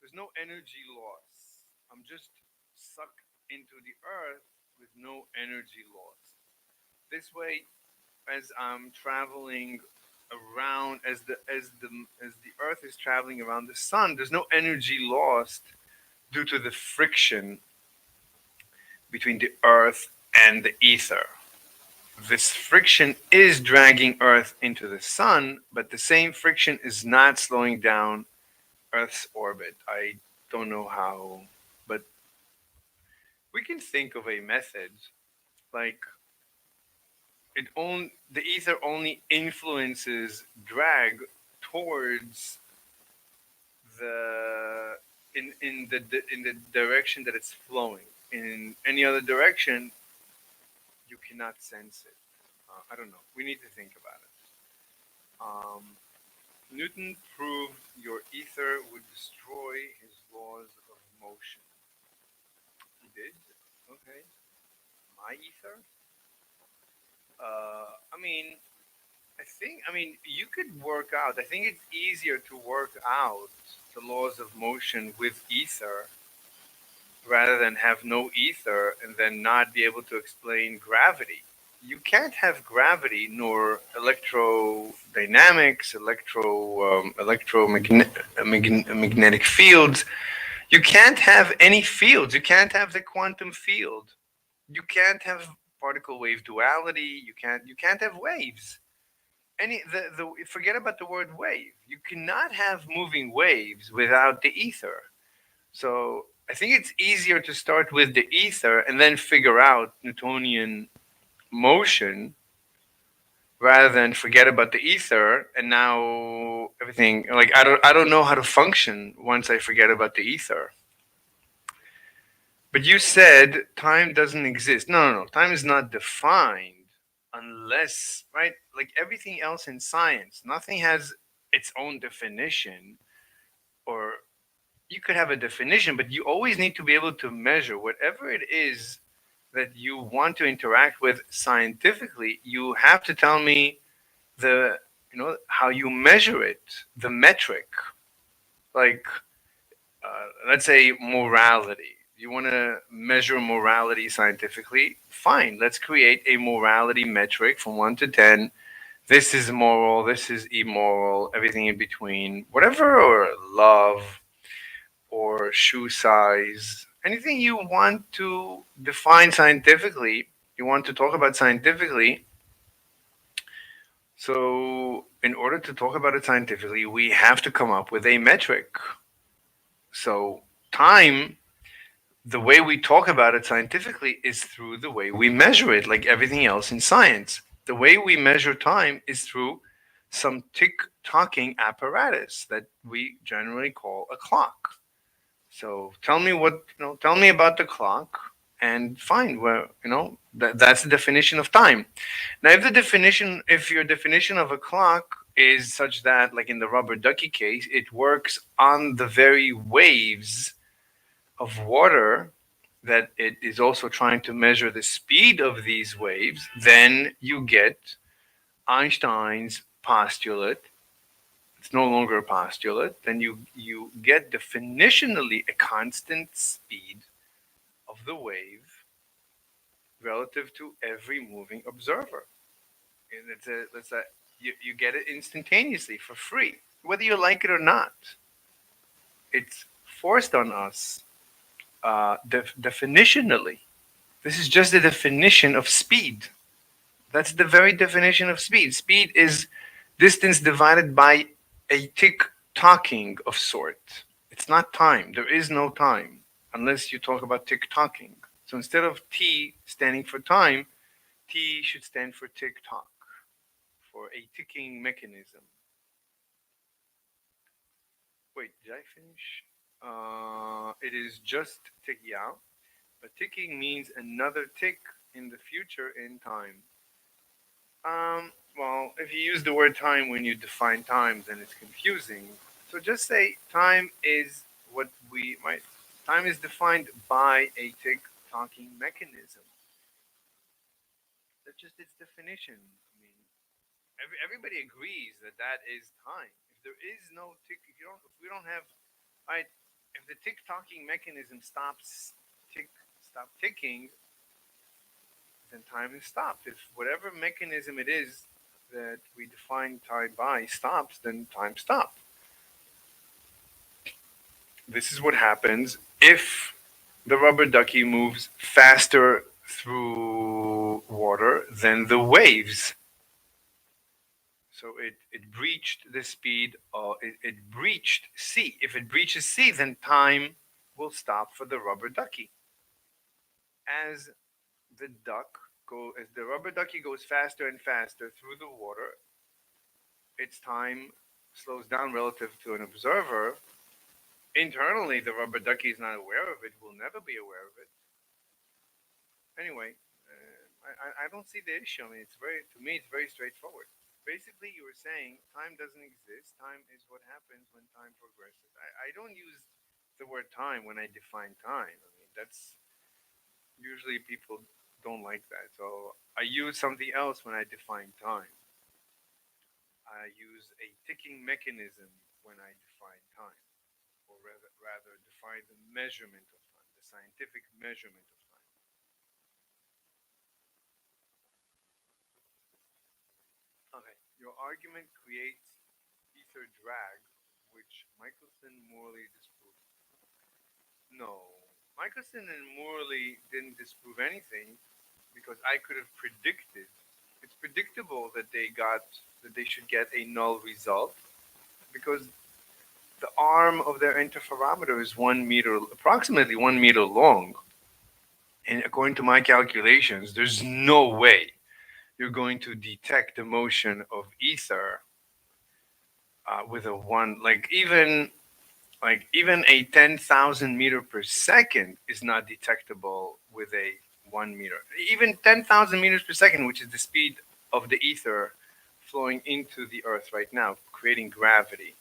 there's no energy loss. I'm just sucked into the earth with no energy loss. This way, as I'm traveling around, as the earth is traveling around the sun, there's no energy lost due to the friction between the earth and the ether. This friction is dragging earth into the sun, but the same friction is not slowing down earth's orbit. I don't know how, but we can think of a method like the ether only influences drag towards the in the direction that it's flowing. In any other direction, you cannot sense it. I don't know. We need to think about it. Newton proved your ether would destroy his laws of motion. did. Okay. My ether? You could work out. I think it's easier to work out the laws of motion with ether rather than have no ether and then not be able to explain gravity. You can't have gravity nor electrodynamics, electromagnetic fields. You can't have any fields. You can't have the quantum field. You can't have particle wave duality. You can't have waves. The forget about the word wave. You cannot have moving waves without the ether. So I think it's easier to start with the ether and then figure out Newtonian motion rather than forget about the ether and now everything like I don't know how to function once I forget about the ether. But you said time doesn't exist. No, no, no. Time is not defined unless, right? Like everything else in science, nothing has its own definition, or you could have a definition, but you always need to be able to measure whatever it is that you want to interact with scientifically. You have to tell me the, how you measure it, the metric. Like, let's say morality. You want to measure morality scientifically? Fine, let's create a morality metric from 1 to 10. This is moral, this is immoral, everything in between, whatever, or love, or shoe size, anything you want to define scientifically, you want to talk about scientifically. So, in order to talk about it scientifically, we have to come up with a metric. So, time, the way we talk about it scientifically is through the way we measure it, like everything else in science. The way we measure time is through some tick tocking apparatus that we generally call a clock. So tell me about the clock, and fine, that's the definition of time. Now, if your definition of a clock is such that, like in the rubber ducky case, it works on the very waves of water, that it is also trying to measure the speed of these waves, then you get Einstein's postulate. It's no longer a postulate. Then you get definitionally a constant speed of the wave relative to every moving observer. And you get it instantaneously for free, whether you like it or not. It's forced on us definitionally. This is just the definition of speed. That's the very definition of speed. Speed is distance divided by a tick tocking of sort. It's not time. There is no time unless you talk about tick tocking. So instead of T standing for time, T should stand for tick tock, for a ticking mechanism. Wait, did I finish? It is just ticking out. But ticking means another tick in the future in time. Well, if you use the word time when you define time, then it's confusing. So just say time is what we might. Time is defined by a tick-tocking mechanism. That's just its definition. Everybody agrees that that is time. If there is no tick, if we don't have, right, if the tick-tocking mechanism stop ticking, then time is stopped. If whatever mechanism it is that we define time by stops, then time stops. This is what happens if the rubber ducky moves faster through water than the waves. So it breached the speed, it breached C. If it breaches C, then time will stop for the rubber ducky. As as the rubber ducky goes faster and faster through the water, its time slows down relative to an observer. Internally, the rubber ducky is not aware of it, will never be aware of it. Anyway, I don't see the issue. To me, it's very straightforward. Basically, you were saying time doesn't exist. Time is what happens when time progresses. I don't use the word time when I define time. That's Usually people don't like that. So I use something else when I define time. I use a ticking mechanism when I define time, or rather define the measurement of time, the scientific measurement of time. Okay, your argument creates ether drag, which Michelson Morley disproved. No, Michelson and Morley didn't disprove anything because I could have predicted. It's predictable that they should get a null result because the arm of their interferometer is 1 meter, approximately 1 meter long. And according to my calculations, there's no way you're going to detect the motion of ether with a one, like even a 10,000 meter per second is not detectable with a 1 meter. Even 10,000 meters per second, which is the speed of the ether flowing into the earth right now, creating gravity.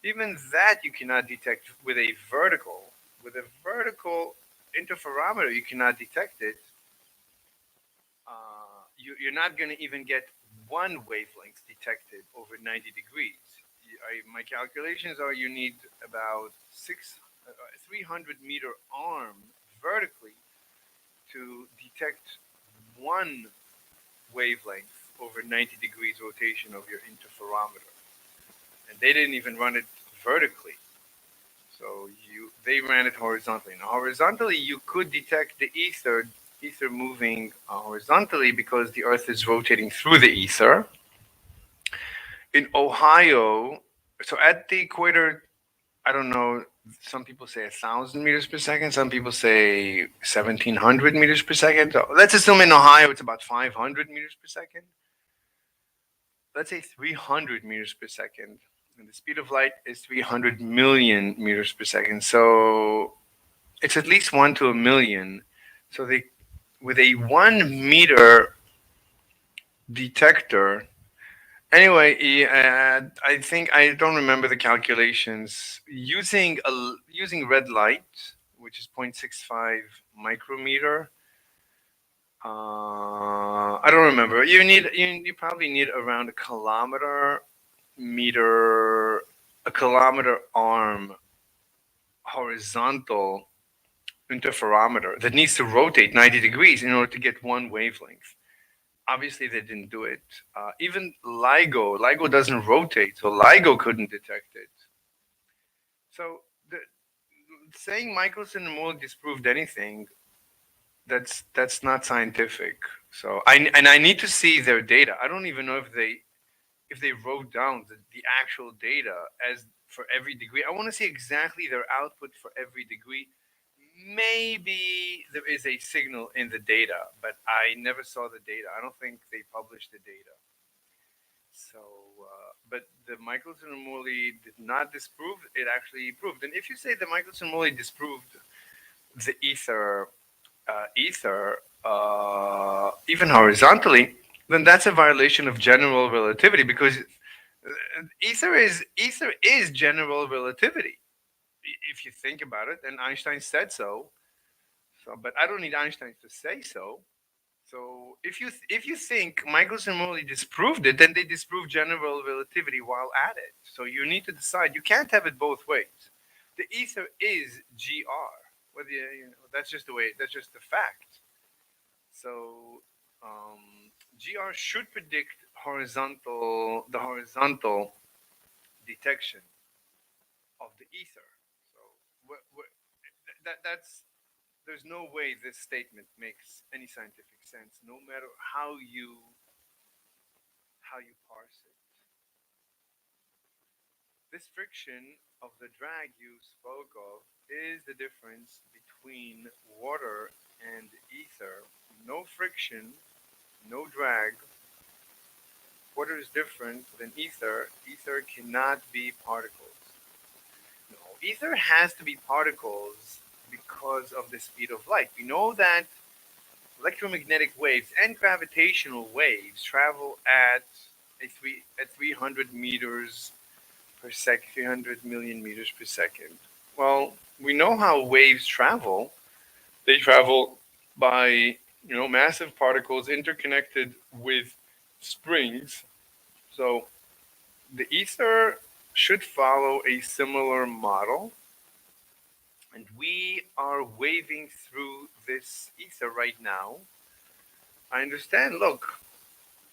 Even that you cannot detect with a vertical. With a vertical interferometer, you cannot detect it. You're not going to even get one wavelength detected over 90 degrees. My calculations are you need about 300-meter arm vertically to detect one wavelength over 90 degrees rotation of your interferometer. And they didn't even run it vertically. So they ran it horizontally. Now horizontally, you could detect the ether moving horizontally because the Earth is rotating through the ether. In Ohio, so at the equator, I don't know. Some people say 1,000 meters per second. Some people say 1,700 meters per second. So let's assume in Ohio it's about 500 meters per second. Let's say 300 meters per second. And the speed of light is 300 million meters per second. So it's at least 1 to 1 million. So they, with a 1 meter detector, anyway, I think I don't remember the calculations. Using red light, which is 0.65 micrometer. I don't remember. You probably need around a kilometer arm horizontal interferometer that needs to rotate 90 degrees in order to get one wavelength. Obviously, they didn't do it. Even LIGO doesn't rotate, so LIGO couldn't detect it. So saying Michelson and Morley disproved anything, that's not scientific. So I need to see their data. I don't even know if they wrote down the actual data as for every degree. I want to see exactly their output for every degree. Maybe there is a signal in the data, but I never saw the data. I don't think they published the data. So, but the Michelson and Morley did not disprove; it actually proved. And if you say the Michelson and Morley disproved the even horizontally, then that's a violation of general relativity because ether is general relativity. If you think about it, and Einstein said so. So, but I don't need Einstein to say so. So if you think Michelson and Morley disproved it, then they disproved general relativity while at it. So you need to decide. You can't have it both ways. The ether is gr. Whether that's just the way. That's just the fact. So gr should predict the horizontal detection of the ether. So that's there's no way this statement makes any scientific sense, no matter how you parse it. This friction of the drag you spoke of is the difference between water and ether. No friction, no drag. Water is different than ether. Ether cannot be particles. No, ether has to be particles because of the speed of light. We know that electromagnetic waves and gravitational waves travel at 300 meters per second, 300 million meters per second. Well, we know how waves travel. They travel by, massive particles interconnected with springs. So the ether should follow a similar model, and we are waving through this ether right now. I understand. Look,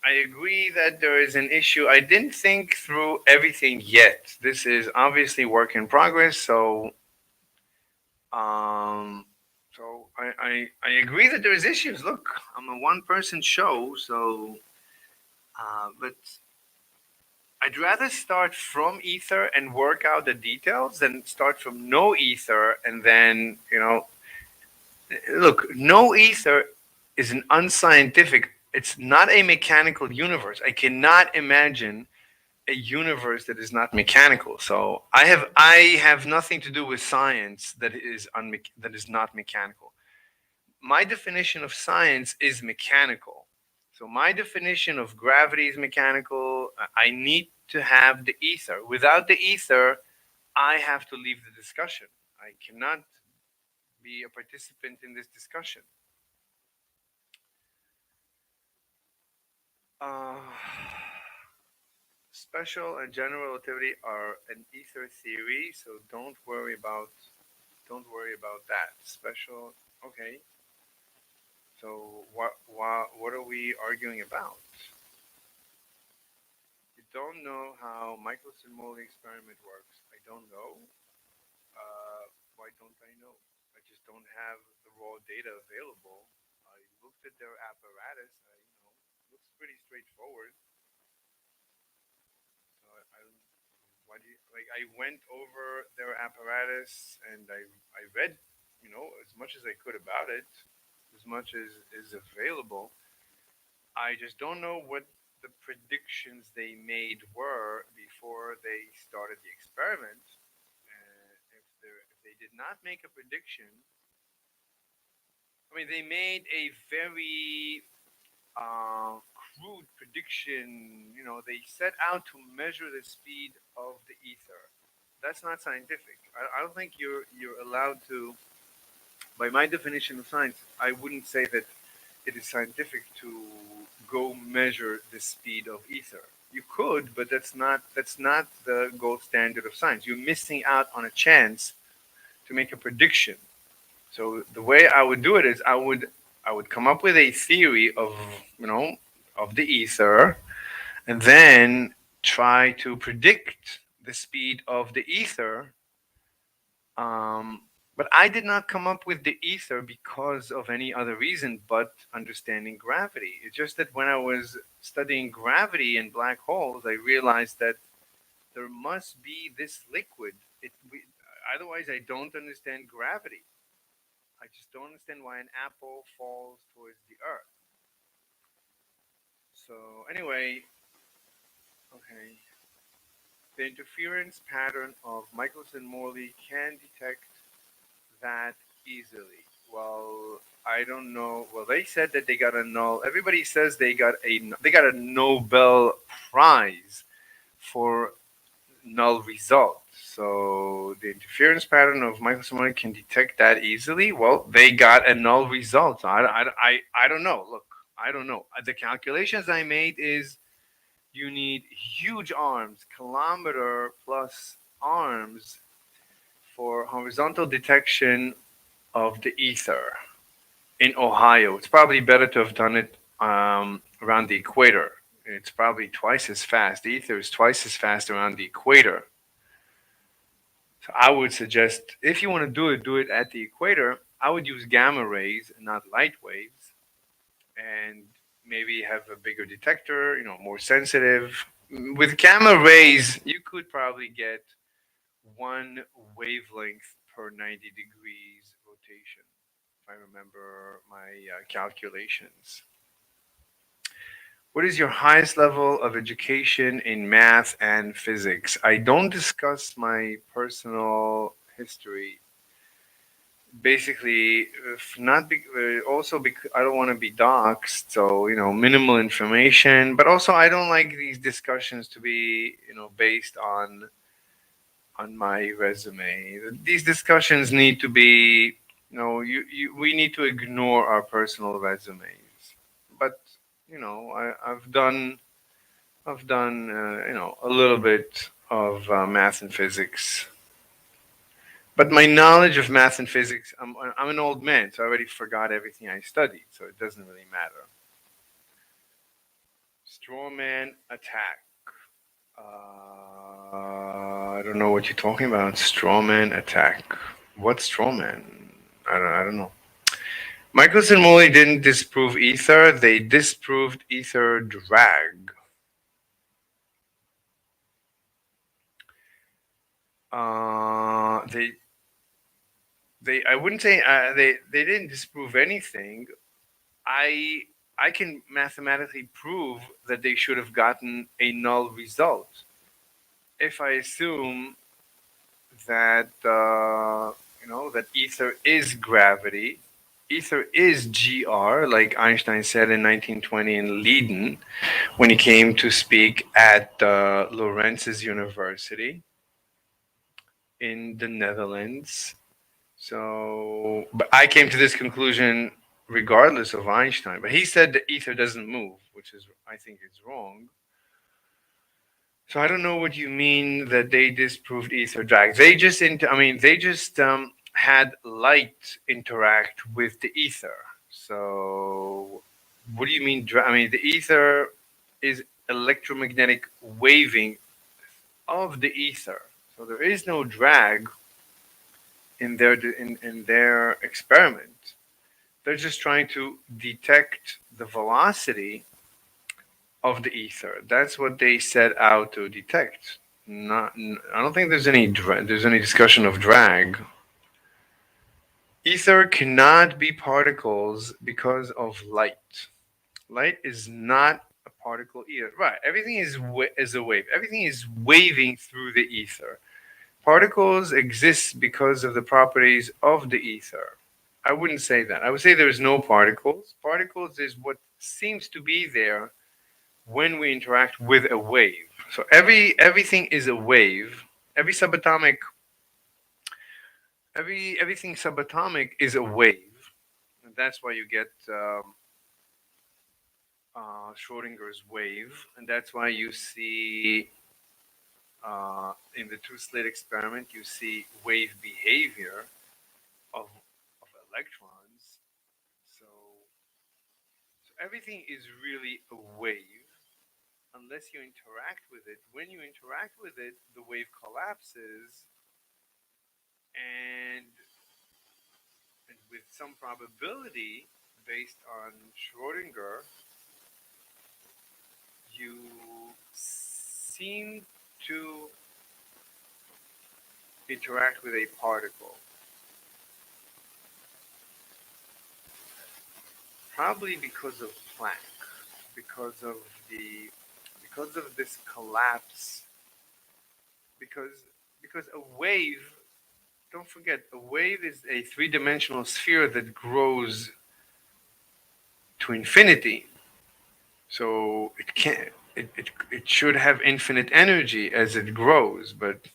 I agree that there is an issue. I didn't think through everything yet. This is obviously work in progress. Um, so I agree that there's issues. Look, I'm a one person show, but I'd rather start from ether and work out the details than start from no ether and then, look, no ether is an unscientific, it's not a mechanical universe. I cannot imagine a universe that is not mechanical. So I have nothing to do with science that is not mechanical. My definition of science is mechanical. So my definition of gravity is mechanical. I need to have the ether. Without the ether, I have to leave the discussion. I cannot be a participant in this discussion. Uh, Special and general relativity are an ether theory, so don't worry about that. Special, okay. So what are we arguing about? You don't know how Michelson-Morley experiment works. I don't know. Why don't I know? I just don't have the raw data available. I looked at their apparatus. Looks pretty straightforward. So I why do you, like I went over their apparatus and I read, as much as I could about it, as much as is available. I just don't know what the predictions they made were before they started the experiment. If they did not make a prediction, I mean, they made a very crude prediction. They set out to measure the speed of the ether. That's not scientific. I don't think you're allowed to. By my definition of science, I wouldn't say that it is scientific to go measure the speed of ether. You could, but that's not the gold standard of science. You're missing out on a chance to make a prediction. So the way I would do it is I would come up with a theory of the ether, and then try to predict the speed of the ether. But I did not come up with the ether because of any other reason but understanding gravity. It's just that when I was studying gravity and black holes, I realized that there must be this liquid. Otherwise, I don't understand gravity. I just don't understand why an apple falls towards the earth. So anyway, okay. The interference pattern of Michelson-Morley can detect that easily. Well, I don't know. Well, they said that they got a null. Everybody says they got a Nobel Prize for null result. So the interference pattern of Michelson can detect that easily. Well, they got a null result. I don't know. Look, I don't know. The calculations I made is you need huge arms, kilometer plus arms for horizontal detection of the ether in Ohio. It's probably better to have done it around the equator. It's probably twice as fast. The ether is twice as fast around the equator. So I would suggest if you want to do it at the equator. I would use gamma rays and not light waves, and maybe have a bigger detector, more sensitive. With gamma rays, you could probably get one wavelength per 90 degrees rotation, if I remember my calculations. What is your highest level of education in math and physics? I don't discuss my personal history. Basically, if not, also because I don't want to be doxxed, so minimal information. But also, I don't like these discussions to be based on my resume. These discussions need to be No, we need to ignore our personal resumes. But I've done a little bit of math and physics. But my knowledge of math and physics, I'm an old man, so I already forgot everything I studied, so it doesn't really matter. Straw man attack. I don't know what you're talking about. Straw man attack. What straw man? I don't know. Michelson and Morley didn't disprove ether. They disproved ether drag. They I wouldn't say they didn't disprove anything. I I can mathematically prove that they should have gotten a null result if I assume that that ether is gravity. Ether is gr, like Einstein said in 1920 in Leiden when he came to speak at Lorenz's University in the Netherlands. So, but I came to this conclusion regardless of Einstein. But he said the ether doesn't move, which is, I think, is wrong. So I don't know what you mean that they disproved ether drag. They just had light interact with the ether. So what do you mean? The ether is electromagnetic waving of the ether. So there is no drag in their experiment. They're just trying to detect the velocity of the ether. That's what they set out to detect. I don't think there's any discussion of drag. Ether cannot be particles because of light. Light is not a particle either. Right? Everything is a wave. Everything is waving through the ether. Particles exist because of the properties of the ether. I wouldn't say that. I would say there's no particles. Particles is what seems to be there when we interact with a wave. So everything is a wave. Everything subatomic is a wave, and that's why you get Schrodinger's wave, and that's why you see in the two-slit experiment you see wave behavior of electrons. So everything is really a wave unless you interact with it. When you interact with it, the wave collapses, and, and with some probability based on Schrodinger, you seem to interact with a particle. Probably because of Planck, because of the because of this collapse, because a wave, don't forget, a wave is a three-dimensional sphere that grows to infinity. So it should have infinite energy as it grows, but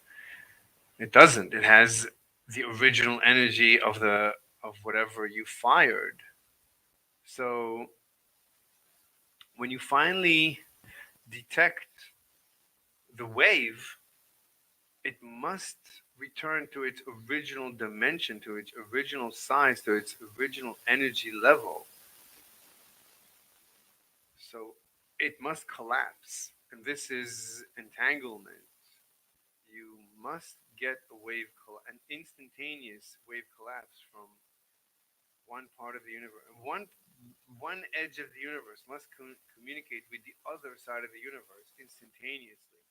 it doesn't. It has the original energy of whatever you fired. So when you finally detect the wave, it must return to its original dimension, to its original size, to its original energy level. So it must collapse. And this is entanglement. You must get an instantaneous wave collapse from one part of the universe. One edge of the universe must communicate with the other side of the universe instantaneously.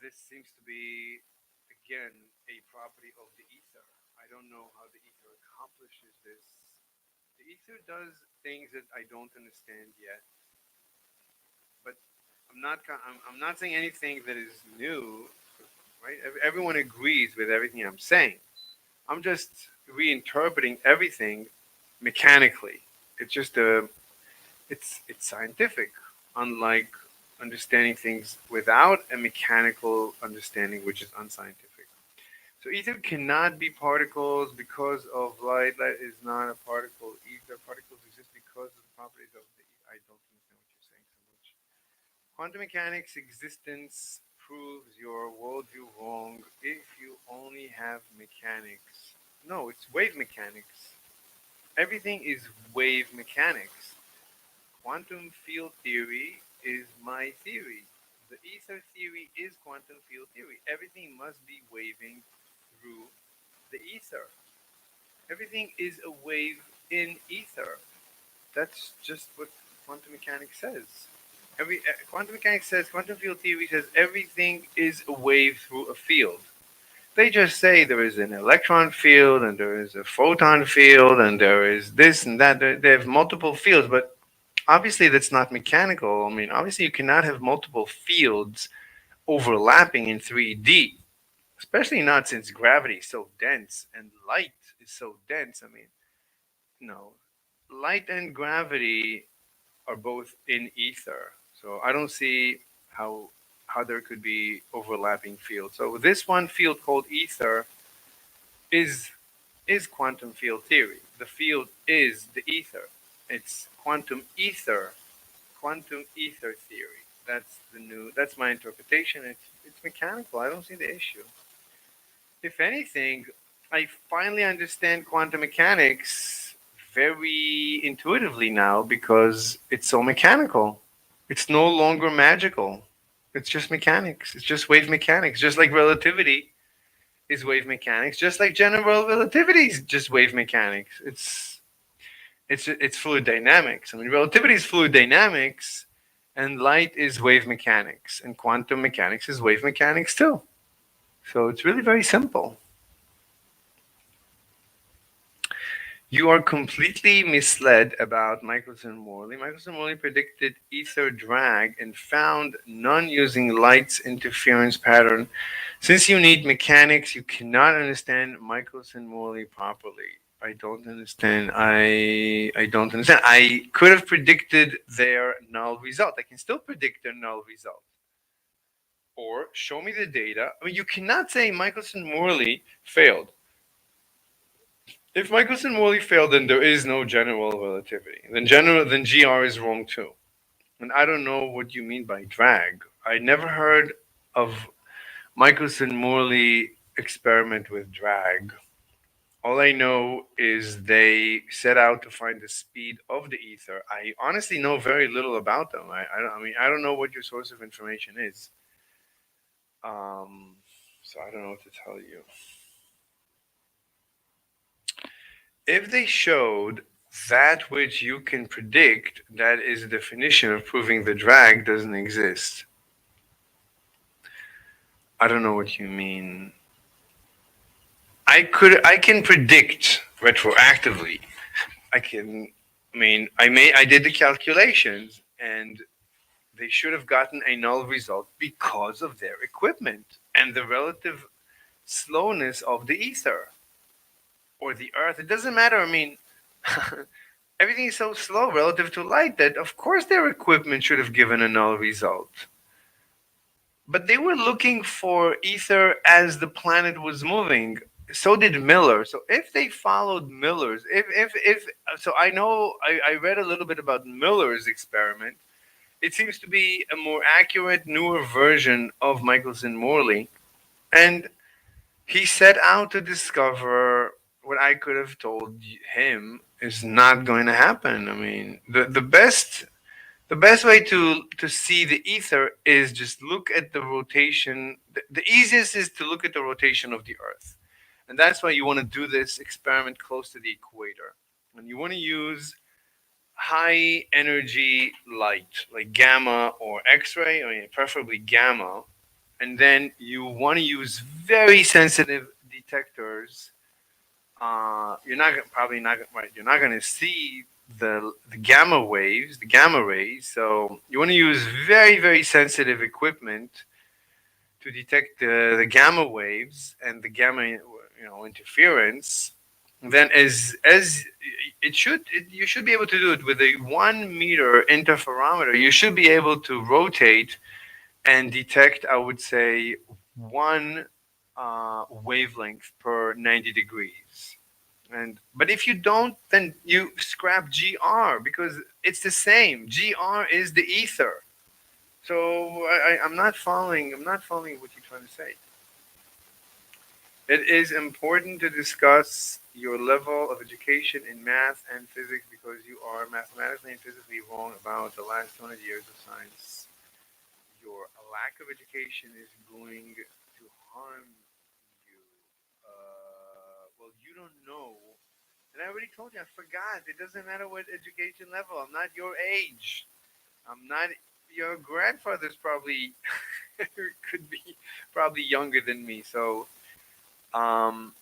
This seems to be, again, a property of the ether. I don't know how the ether accomplishes this. The ether does things that I don't understand yet, but I'm not saying anything that is new, right? Everyone agrees with everything I'm saying. I'm just reinterpreting everything mechanically. It's just it's scientific, unlike understanding things without a mechanical understanding, which is unscientific. So ether cannot be particles because of light. Light is not a particle. Ether particles exist because of the properties of the. I don't understand what you're saying so much. Quantum mechanics existence proves your worldview wrong if you only have mechanics. No, it's wave mechanics. Everything is wave mechanics. Quantum field theory is my theory. The ether theory is quantum field theory. Everything must be waving through the ether. Everything is a wave in ether. That's just what quantum mechanics says. Quantum mechanics says, quantum field theory says everything is a wave through a field. They just say there is an electron field and there is a photon field and there is this and that. They have multiple fields, but obviously that's not mechanical. I mean, obviously you cannot have multiple fields overlapping in 3D, especially not since gravity is so dense and light is so dense. I mean, no, light and gravity are both in ether, so I don't see how how there could be overlapping fields. So this one field called ether is is quantum field theory. The field is the ether. It's quantum ether theory. That's my interpretation. It's mechanical. I don't see the issue. If anything, I finally understand quantum mechanics very intuitively now because it's so mechanical. It's no longer magical. It's just mechanics. It's just wave mechanics. Just like relativity is wave mechanics. Just like general relativity is just wave mechanics. It's fluid dynamics. I mean, relativity is fluid dynamics, and light is wave mechanics, and quantum mechanics is wave mechanics too. So it's really very simple. You are completely misled about Michelson-Morley. Michelson-Morley predicted ether drag and found none using light's interference pattern. Since you need mechanics, you cannot understand Michelson-Morley properly. I don't understand. I don't understand. I could have predicted their null result. I can still predict their null result. Or show me the data. I mean, you cannot say Michelson-Morley failed. If Michelson-Morley failed, then there is no general relativity. Then GR is wrong too. And I don't know what you mean by drag. I never heard of Michelson-Morley experiment with drag. All I know is they set out to find the speed of the ether. I honestly know very little about them. I don't know what your source of information is. So I don't know what to tell you. If they showed that which you can predict, that is the definition of proving the drag doesn't exist. I don't know what you mean. I can predict retroactively. I did the calculations and they should have gotten a null result because of their equipment and the relative slowness of the ether or the earth. It doesn't matter. I mean, everything is so slow relative to light that, of course, their equipment should have given a null result. But they were looking for ether as the planet was moving. So did Miller. So if they followed Miller's, if so, I read a little bit about Miller's experiment. It seems to be a more accurate, newer version of Michelson-Morley, and he set out to discover what I could have told him is not going to happen. I mean, the best way to see the ether is just look at the rotation. The easiest is to look at the rotation of the Earth, and that's why you want to do this experiment close to the equator, and you want to use high energy light like gamma or X-ray. I mean, preferably gamma, and then you want to use very sensitive detectors. You're not probably not right. You're not going to see the gamma waves, the gamma rays. So you want to use very sensitive equipment to detect the gamma waves and the gamma interference. And then as you should be able to do it with a 1 meter interferometer. You should be able to rotate and detect, I would say, one wavelength per 90 degrees. But if you don't, then you scrap GR because it's the same. GR is the ether. So I'm not following. I'm not following what you're trying to say. It is important to discuss your level of education in math and physics because you are mathematically and physically wrong about the last 200 years of science. Your lack of education is going to harm you. Well, you don't know. And I already told you, I forgot. It doesn't matter what education level. I'm not your age. I'm not. Your grandfather's probably could be probably younger than me. Um,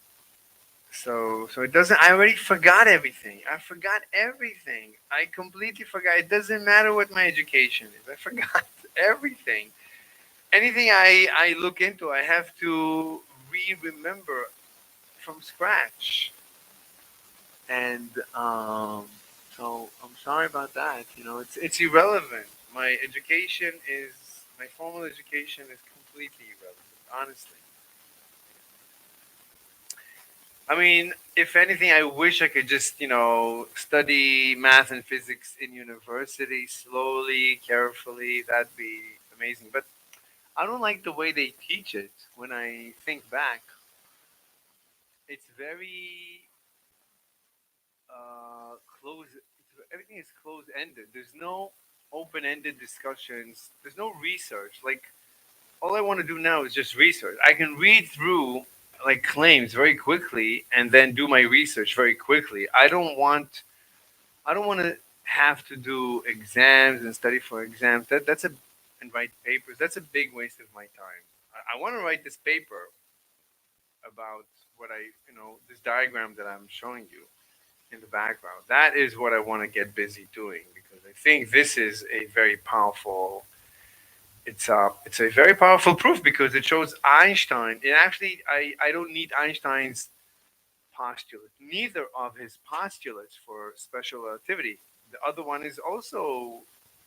so it doesn't. I already forgot everything. I forgot everything. I completely forgot. It doesn't matter what my education is. I forgot everything. Anything I look into, I have to remember from scratch. And so I'm sorry about that. You know, it's irrelevant. My education is my formal education is completely irrelevant. Honestly, I mean, if anything, I wish I could just study math and physics in university slowly, carefully. That'd be amazing. But I don't like the way they teach it. When I think back, it's very close. Everything is closed ended. There's no open ended discussions. There's no research. Like all I want to do now is just research. I can read through like claims very quickly and then do my research very quickly. I don't want to have to do exams and study for exams. That's a and write papers. That's a big waste of my time. I want to write this paper about what this diagram that I'm showing you in the background. That is what I want to get busy doing because I think this is a very powerful. It's a very powerful proof because it shows Einstein. It actually I don't need Einstein's postulate. Neither of his postulates for special relativity. The other one is also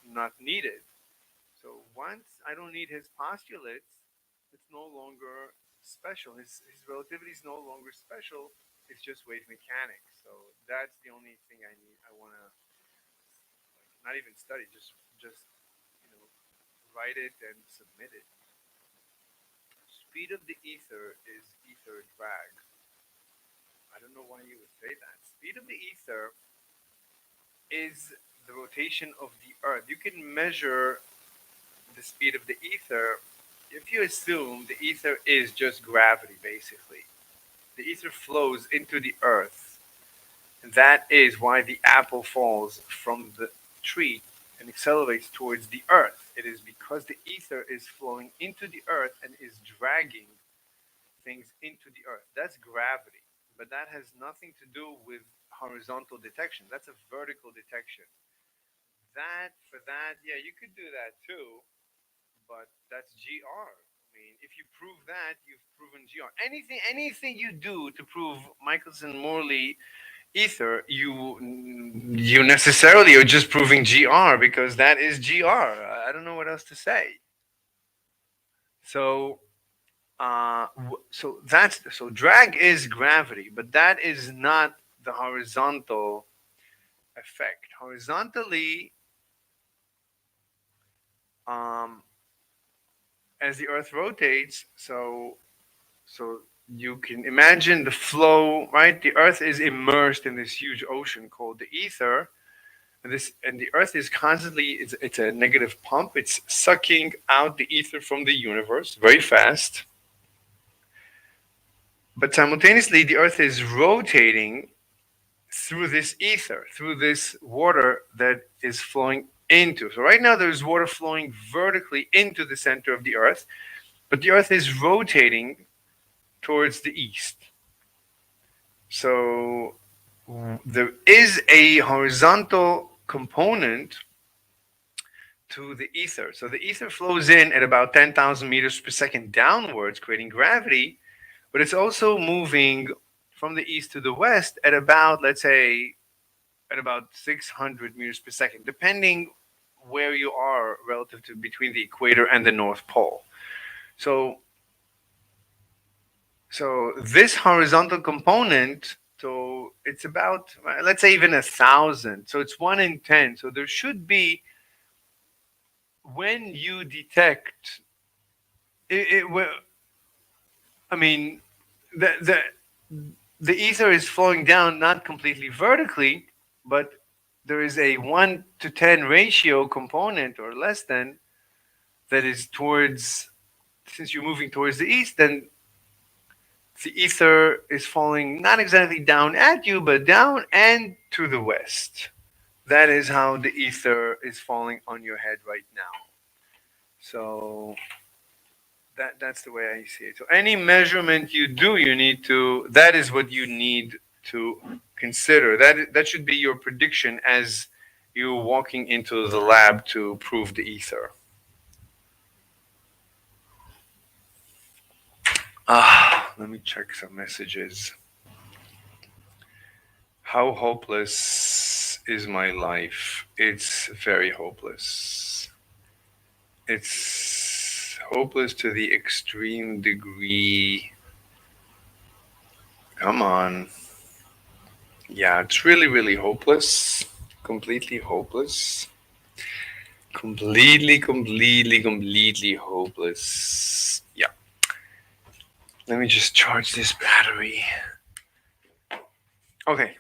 not needed. So once I don't need his postulates, it's no longer special. His relativity is no longer special. It's just wave mechanics. So that's the only thing I need. I want to not even study. Just you know write it and submit it. Speed of the ether is ether drag. I don't know why you would say that. Speed of the ether is the rotation of the Earth. You can measure the speed of the ether if you assume the ether is just gravity, basically. The ether flows into the Earth. And that is why the apple falls from the tree and accelerates towards the Earth. It is because the ether is flowing into the Earth and is dragging things into the Earth. That's gravity. But that has nothing to do with horizontal detection. That's a vertical detection. Yeah, you could do that too, but that's GR. I mean, if you prove that, you've proven GR. Anything you do to prove Michelson-Morley ether, you necessarily are just proving GR because that is GR. I don't know what else to say. So, so drag is gravity, but that is not the horizontal effect. Horizontally, um, as the Earth rotates, so you can imagine the flow, right? The Earth is immersed in this huge ocean called the ether, and the Earth is constantly it's a negative pump. It's sucking out the ether from the universe very fast, but simultaneously the Earth is rotating through this ether, through this water that is flowing into. So right now there's water flowing vertically into the center of the Earth, but the Earth is rotating towards the east. So there is a horizontal component to the ether. So the ether flows in at about 10,000 meters per second downwards, creating gravity, but it's also moving from the east to the west at about, let's say, at about 600 meters per second, depending where you are relative to between the equator and the North Pole. So So this horizontal component, so it's about, let's say even 1,000. So it's 1 in 10. So there should be, when you detect I mean, the, the, the ether is flowing down not completely vertically, but there is a 1 to 10 ratio component or less than that is towards, since you're moving towards the east, then the ether is falling not exactly down at you, but down and to the west. That is how the ether is falling on your head right now. So that's the way I see it. So any measurement you do, you need to. That is what you need to consider. That should be your prediction as you're walking into the lab to prove the ether. Let me check some messages. How hopeless is my life? It's very hopeless. It's hopeless to the extreme degree. Come on. Yeah, it's really, really hopeless. Completely hopeless. Completely hopeless. Yeah. Let me just charge this battery. Okay.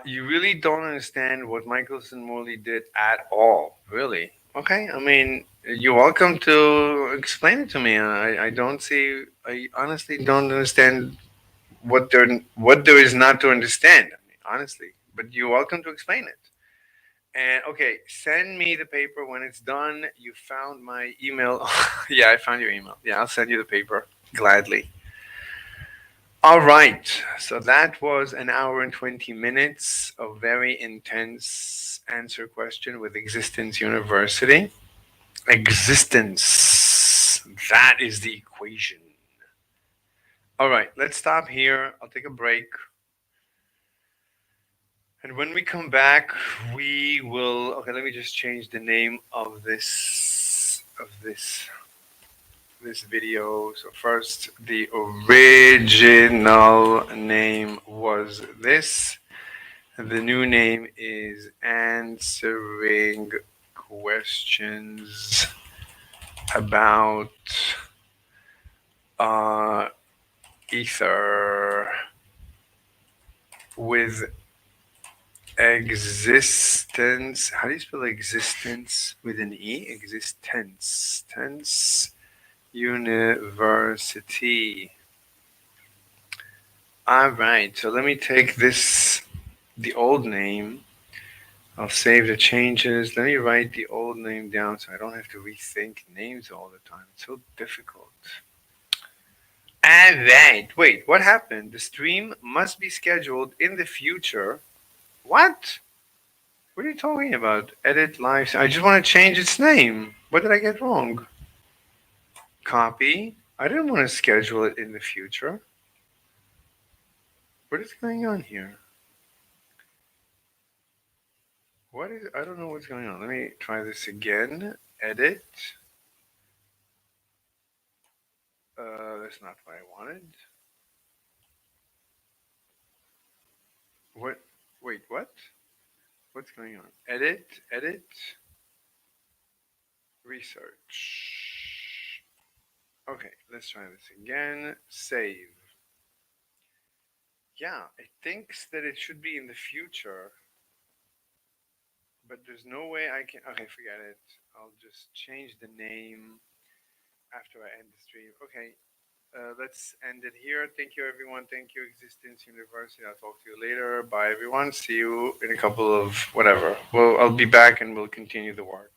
You really don't understand what Michelson Morley did at all, really. Okay, I mean, you're welcome to explain it to me. I don't see. I honestly don't understand what there is not to understand. I mean, honestly, but you're welcome to explain it. And okay, send me the paper when it's done. You found my email. Yeah, I found your email. Yeah, I'll send you the paper gladly. All right, so that was an hour and 20 minutes of very intense answer question with Existence University. Existence, that is the equation. All right, let's stop here. I'll take a break. And when we come back, we will. Okay, let me just change the name of this video. So first, the original name was this. The new name is Answering Questions About Ether with Existence. How do you spell existence with an E? Existence. Tense University. All right, so let me take the old name. I'll save the changes. Let me write the old name down so I don't have to rethink names all the time. It's so difficult. All right, wait, what happened? The stream must be scheduled in the future. What? What are you talking about? Edit live. I just want to change its name. What did I get wrong? Copy. I didn't want to schedule it in the future. What is going on here? What is, I don't know what's going on. Let me try this again. Edit. That's not what I wanted. What? Wait, what? What's going on? Edit, research. Okay, let's try this again. Save. Yeah, it thinks that it should be in the future, but there's no way I can. Okay, forget it. I'll just change the name after I end the stream. Okay, let's end it here. Thank you, everyone. Thank you, Existence University. I'll talk to you later. Bye, everyone. See you in a couple of whatever. Well, I'll be back and we'll continue the work.